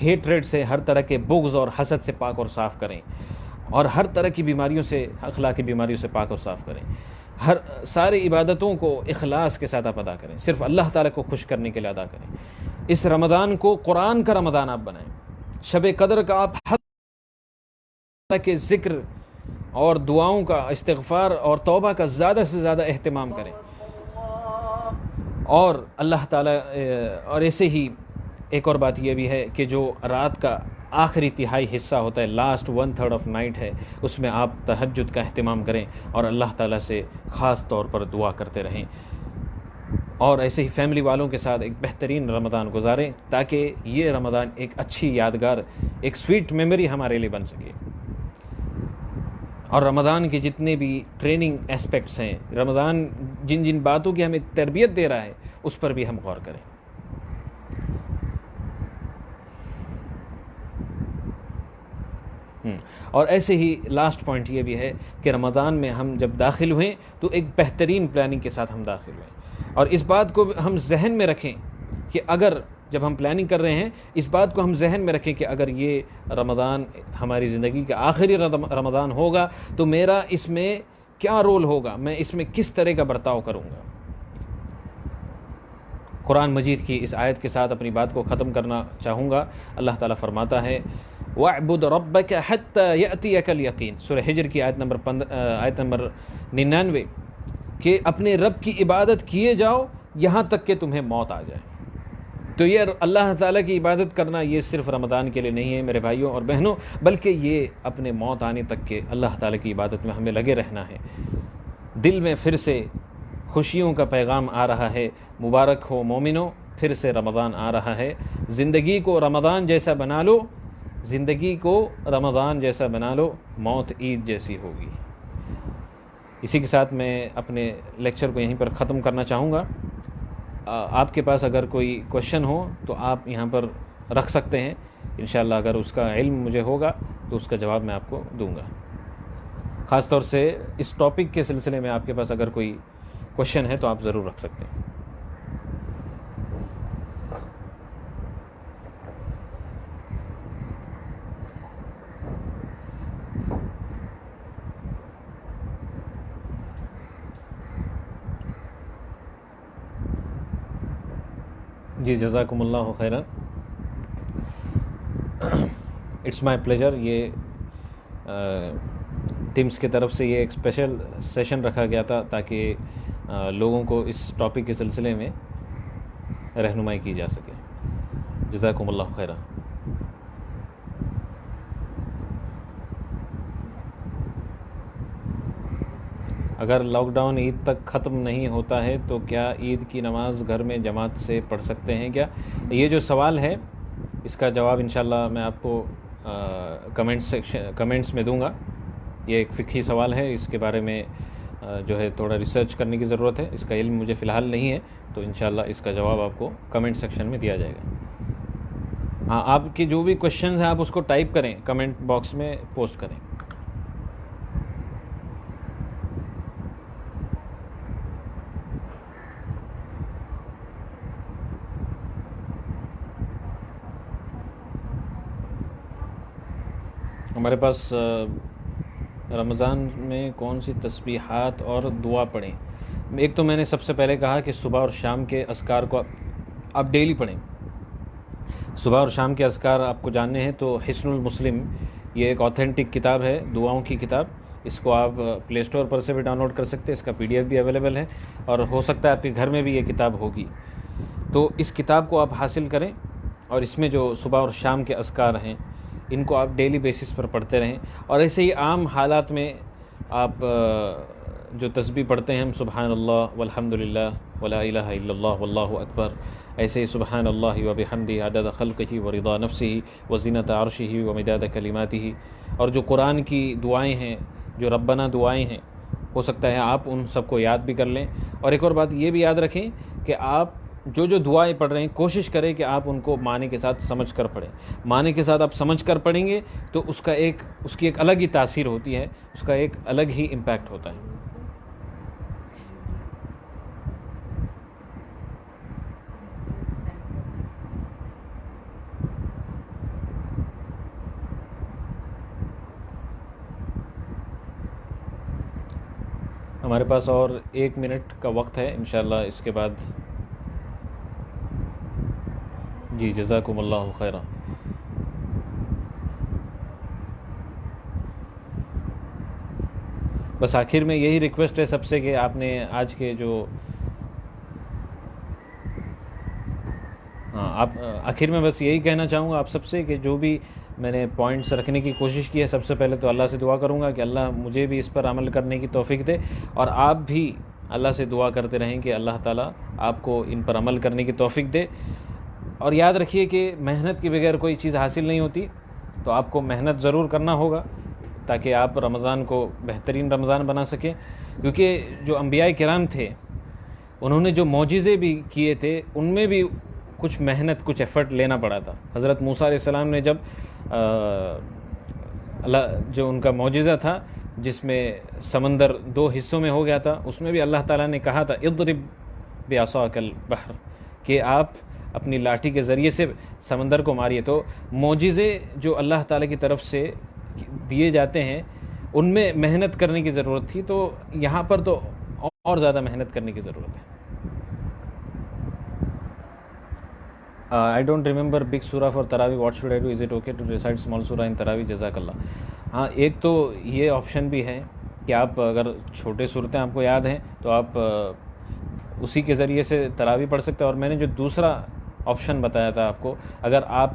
ہیٹریڈ سے، ہر طرح کے بغض اور حسد سے پاک اور صاف کریں، اور ہر طرح کی بیماریوں سے، اخلاقی بیماریوں سے پاک اور صاف کریں۔ ساری عبادتوں کو اخلاص کے ساتھ آپ ادا کریں، صرف اللہ تعالیٰ کو خوش کرنے کے لیے ادا کریں۔ اس رمضان کو قرآن کا رمضان آپ بنائیں، شب قدر کا آپ ہر طرح کے ذکر اور دعاؤں کا، استغفار اور توبہ کا زیادہ سے زیادہ اہتمام کریں، اور اللہ تعالیٰ اور ایسے ہی ایک اور بات یہ بھی ہے کہ جو رات کا آخری تہائی حصہ ہوتا ہے، لاسٹ 1/3 آف نائٹ ہے، اس میں آپ تہجد کا اہتمام کریں اور اللہ تعالیٰ سے خاص طور پر دعا کرتے رہیں، اور ایسے ہی فیملی والوں کے ساتھ ایک بہترین رمضان گزاریں تاکہ یہ رمضان ایک اچھی یادگار، ایک سویٹ میموری ہمارے لیے بن سکے۔ اور رمضان کے جتنے بھی ٹریننگ اسپیکٹس ہیں، رمضان جن جن باتوں کی ہمیں تربیت دے رہا ہے، اس پر بھی ہم غور کریں۔ اور ایسے ہی لاسٹ پوائنٹ یہ بھی ہے کہ رمضان میں ہم جب داخل ہوئیں تو ایک بہترین پلاننگ کے ساتھ ہم داخل ہوئیں، اور اس بات کو ہم ذہن میں رکھیں کہ اگر جب ہم پلاننگ کر رہے ہیں، اس بات کو ہم ذہن میں رکھیں کہ اگر یہ رمضان ہماری زندگی کا آخری رمضان ہوگا تو میرا اس میں کیا رول ہوگا، میں اس میں کس طرح کا برتاؤ کروں گا۔ قرآن مجید کی اس آیت کے ساتھ اپنی بات کو ختم کرنا چاہوں گا۔ اللہ تعالیٰ فرماتا ہے وَاعْبُدْ رَبَّكَ حَتَّى يَأْتِيَكَ الْيَقِينُ، سورہ ہجر کی آیت نمبر 99، کہ اپنے رب کی عبادت کیے جاؤ یہاں تک کہ تمہیں موت آ جائے۔ تو یہ اللہ تعالیٰ کی عبادت کرنا یہ صرف رمضان کے لیے نہیں ہے میرے بھائیوں اور بہنوں، بلکہ یہ اپنے موت آنے تک کے اللہ تعالیٰ کی عبادت میں ہمیں لگے رہنا ہے۔ دل میں پھر سے خوشیوں کا پیغام آ رہا ہے، مبارک ہو مومنو، پھر سے رمضان آ رہا ہے۔ زندگی کو رمضان جیسا بنا لو، زندگی کو رمضان جیسا بنا لو، موت عید جیسی ہوگی۔ اسی کے ساتھ میں اپنے لیکچر کو یہیں پر ختم کرنا چاہوں گا۔ آپ کے پاس اگر کوئی کوشچن ہو تو آپ یہاں پر رکھ سکتے ہیں، انشاءاللہ اگر اس کا علم مجھے ہوگا تو اس کا جواب میں آپ کو دوں گا۔ خاص طور سے اس ٹاپک کے سلسلے میں آپ کے پاس اگر کوئی کوشچن ہے تو آپ ضرور رکھ سکتے ہیں۔ جی جزاکم اللہ خیرا، اٹس مائی پلیجر۔ یہ ٹیمز کی طرف سے یہ ایک اسپیشل سیشن رکھا گیا تھا تاکہ لوگوں کو اس ٹاپک کے سلسلے میں رہنمائی کی جا سکے۔ جزاکم اللہ خیرا۔ اگر لاک ڈاؤن عید تک ختم نہیں ہوتا ہے تو کیا عید کی نماز گھر میں جماعت سے پڑھ سکتے ہیں کیا؟ یہ جو سوال ہے اس کا جواب انشاءاللہ میں آپ کو کمنٹس میں دوں گا۔ یہ ایک فقہی سوال ہے، اس کے بارے میں جو ہے تھوڑا ریسرچ کرنے کی ضرورت ہے، اس کا علم مجھے فی الحال نہیں ہے، تو انشاءاللہ اس کا جواب آپ کو کمنٹ سیکشن میں دیا جائے گا۔ ہاں، آپ کی جو بھی کوشچنز ہیں آپ اس کو ٹائپ کریں، کمنٹ باکس میں پوسٹ کریں۔ ہمارے پاس رمضان میں کون سی تسبیحات اور دعا پڑھیں؟ ایک تو میں نے سب سے پہلے کہا کہ صبح اور شام کے اذکار کو آپ ڈیلی پڑھیں۔ صبح اور شام کے اذکار آپ کو جاننے ہیں تو حصن المسلم یہ ایک اوتھینٹک کتاب ہے، دعاؤں کی کتاب، اس کو آپ پلے اسٹور پر سے بھی ڈاؤن لوڈ کر سکتے ہیں، اس کا PDF بھی اویلیبل ہے، اور ہو سکتا ہے آپ کے گھر میں بھی یہ کتاب ہوگی، تو اس کتاب کو آپ حاصل کریں، اور اس میں جو صبح اور شام کے اذکار ہیں ان کو آپ ڈیلی بیسس پر پڑھتے رہیں، اور ایسے ہی عام حالات میں آپ جو تسبیح پڑھتے ہیں، ہم سبحان اللہ والحمد للہ ولا الہ الا اللہ واللہ اکبر، ایسے ہی سبحان اللہ وبحمدہ عدد خلقہ ورضا نفسہ وزینۃ عرشہ ومداد کلماتہ، اور جو قرآن کی دعائیں ہیں، جو ربنا دعائیں ہیں، ہو سکتا ہے آپ ان سب کو یاد بھی کر لیں۔ اور ایک اور بات یہ بھی یاد رکھیں کہ آپ جو دعائیں پڑھ رہے ہیں کوشش کریں کہ آپ ان کو معنی کے ساتھ سمجھ کر پڑھیں. معنی کے ساتھ آپ سمجھ کر پڑھیں گے تو اس کی ایک الگ ہی تاثیر ہوتی ہے, اس کا ایک الگ ہی امپیکٹ ہوتا ہے. ہمارے پاس اور 1 منٹ کا وقت ہے انشاءاللہ, اس کے بعد. جی جزاکم اللہ خیرہ. بس آخر میں یہی ریکویسٹ ہے سب سے کہ آپ نے آج کے آخر میں بس یہی کہنا چاہوں گا آپ سب سے کہ جو بھی میں نے پوائنٹس رکھنے کی کوشش کی ہے, سب سے پہلے تو اللہ سے دعا کروں گا کہ اللہ مجھے بھی اس پر عمل کرنے کی توفیق دے, اور آپ بھی اللہ سے دعا کرتے رہیں کہ اللہ تعالیٰ آپ کو ان پر عمل کرنے کی توفیق دے. اور یاد رکھیے کہ محنت کے بغیر کوئی چیز حاصل نہیں ہوتی, تو آپ کو محنت ضرور کرنا ہوگا تاکہ آپ رمضان کو بہترین رمضان بنا سکیں. کیونکہ جو انبیاء کرام تھے انہوں نے جو معجزے بھی کیے تھے ان میں بھی کچھ محنت, کچھ ایفرٹ لینا پڑا تھا. حضرت موسیٰ علیہ السلام نے جب جو ان کا معجزہ تھا جس میں سمندر 2 حصوں میں ہو گیا تھا, اس میں بھی اللہ تعالیٰ نے کہا تھا اضرب بعصاک البحر, کہ آپ اپنی لاٹھی کے ذریعے سے سمندر کو ماریے. تو معجزے جو اللہ تعالیٰ کی طرف سے دیے جاتے ہیں ان میں محنت کرنے کی ضرورت تھی, تو یہاں پر تو اور زیادہ محنت کرنے کی ضرورت ہے. I don't remember big surah for Tarawih. What should I do? Is it okay to recite small surah in Tarawih? جزاک اللہ. ہاں, ایک تو یہ آپشن بھی ہے کہ آپ اگر چھوٹے صورتیں آپ کو یاد ہیں تو آپ اسی کے ذریعے سے تراویح پڑھ سکتے ہیں. اور میں نے جو دوسرا آپشن بتایا تھا آپ کو, اگر آپ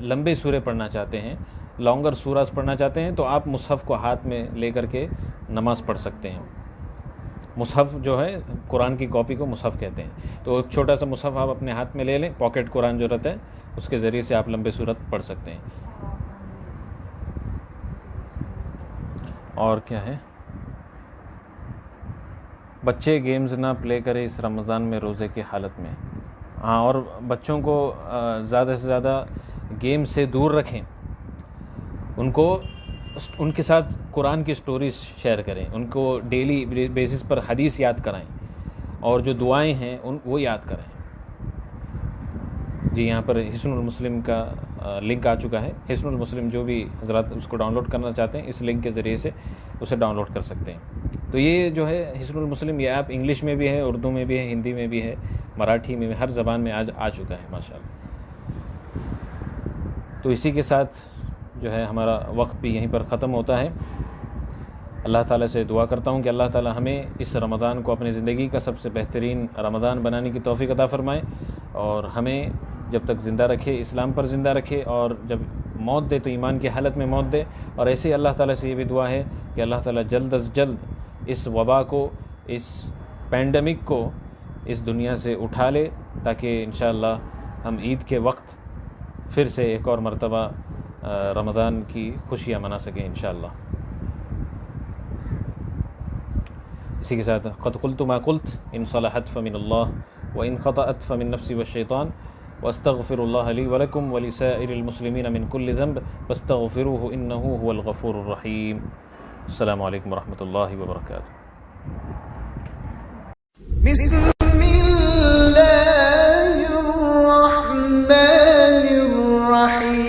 لمبے سورے پڑھنا چاہتے ہیں, لانگر سوراز پڑھنا چاہتے ہیں, تو آپ مصحف کو ہاتھ میں لے کر کے نماز پڑھ سکتے ہیں. مصحف جو ہے قرآن کی کاپی کو مصحف کہتے ہیں, تو ایک چھوٹا سا مصحف آپ اپنے ہاتھ میں لے لیں, پاکٹ قرآن جو رہتا ہے اس کے ذریعے سے آپ لمبے سورت پڑھ سکتے ہیں. اور کیا ہے, بچے گیمز نہ پلے کرے اس رمضان میں روزے کی حالت میں. ہاں, اور بچوں کو زیادہ سے زیادہ گیم سے دور رکھیں, ان کے ساتھ قرآن کی سٹوریز شیئر کریں, ان کو ڈیلی بیسس پر حدیث یاد کرائیں, اور جو دعائیں ہیں وہ یاد کریں. جی, یہاں پر حصن المسلم کا لنک آ چکا ہے. حصن المسلم جو بھی حضرات اس کو ڈاؤن لوڈ کرنا چاہتے ہیں, اس لنک کے ذریعے سے اسے ڈاؤن لوڈ کر سکتے ہیں. تو یہ جو ہے حصن المسلم, یہ ایپ انگلش میں بھی ہے, اردو میں بھی ہے, ہندی میں بھی ہے, مراٹھی میں بھی, ہر زبان میں آج آ چکا ہے ماشاءاللہ. تو اسی کے ساتھ جو ہے ہمارا وقت بھی یہیں پر ختم ہوتا ہے. اللہ تعالیٰ سے دعا کرتا ہوں کہ اللہ تعالیٰ ہمیں اس رمضان کو اپنی زندگی کا سب سے بہترین رمضان بنانے کی توفیق عطا فرمائے, اور ہمیں جب تک زندہ رکھے اسلام پر زندہ رکھے, اور جب موت دے تو ایمان کی حالت میں موت دے. اور ایسے ہی اللہ تعالیٰ سے یہ بھی دعا ہے کہ اللہ تعالیٰ جلد از جلد اس وبا کو, اس پینڈیمک کو اس دنیا سے اٹھا لے, تاکہ انشاءاللہ ہم عید کے وقت پھر سے ایک اور مرتبہ رمضان کی خوشیاں منا سکیں انشاءاللہ. اسی کے ساتھ قد قلت ما قلت ان صلحت فمن اللہ وان خطأت فمن نفسی والشیطان واستغفر اللہ لی ولکم ولسائر المسلمین من کل ذنب فاستغفروه انه هو الغفور الرحیم. السلام علیکم ورحمۃ اللہ وبرکاتہ. بسم اللہ الرحمن الرحیم.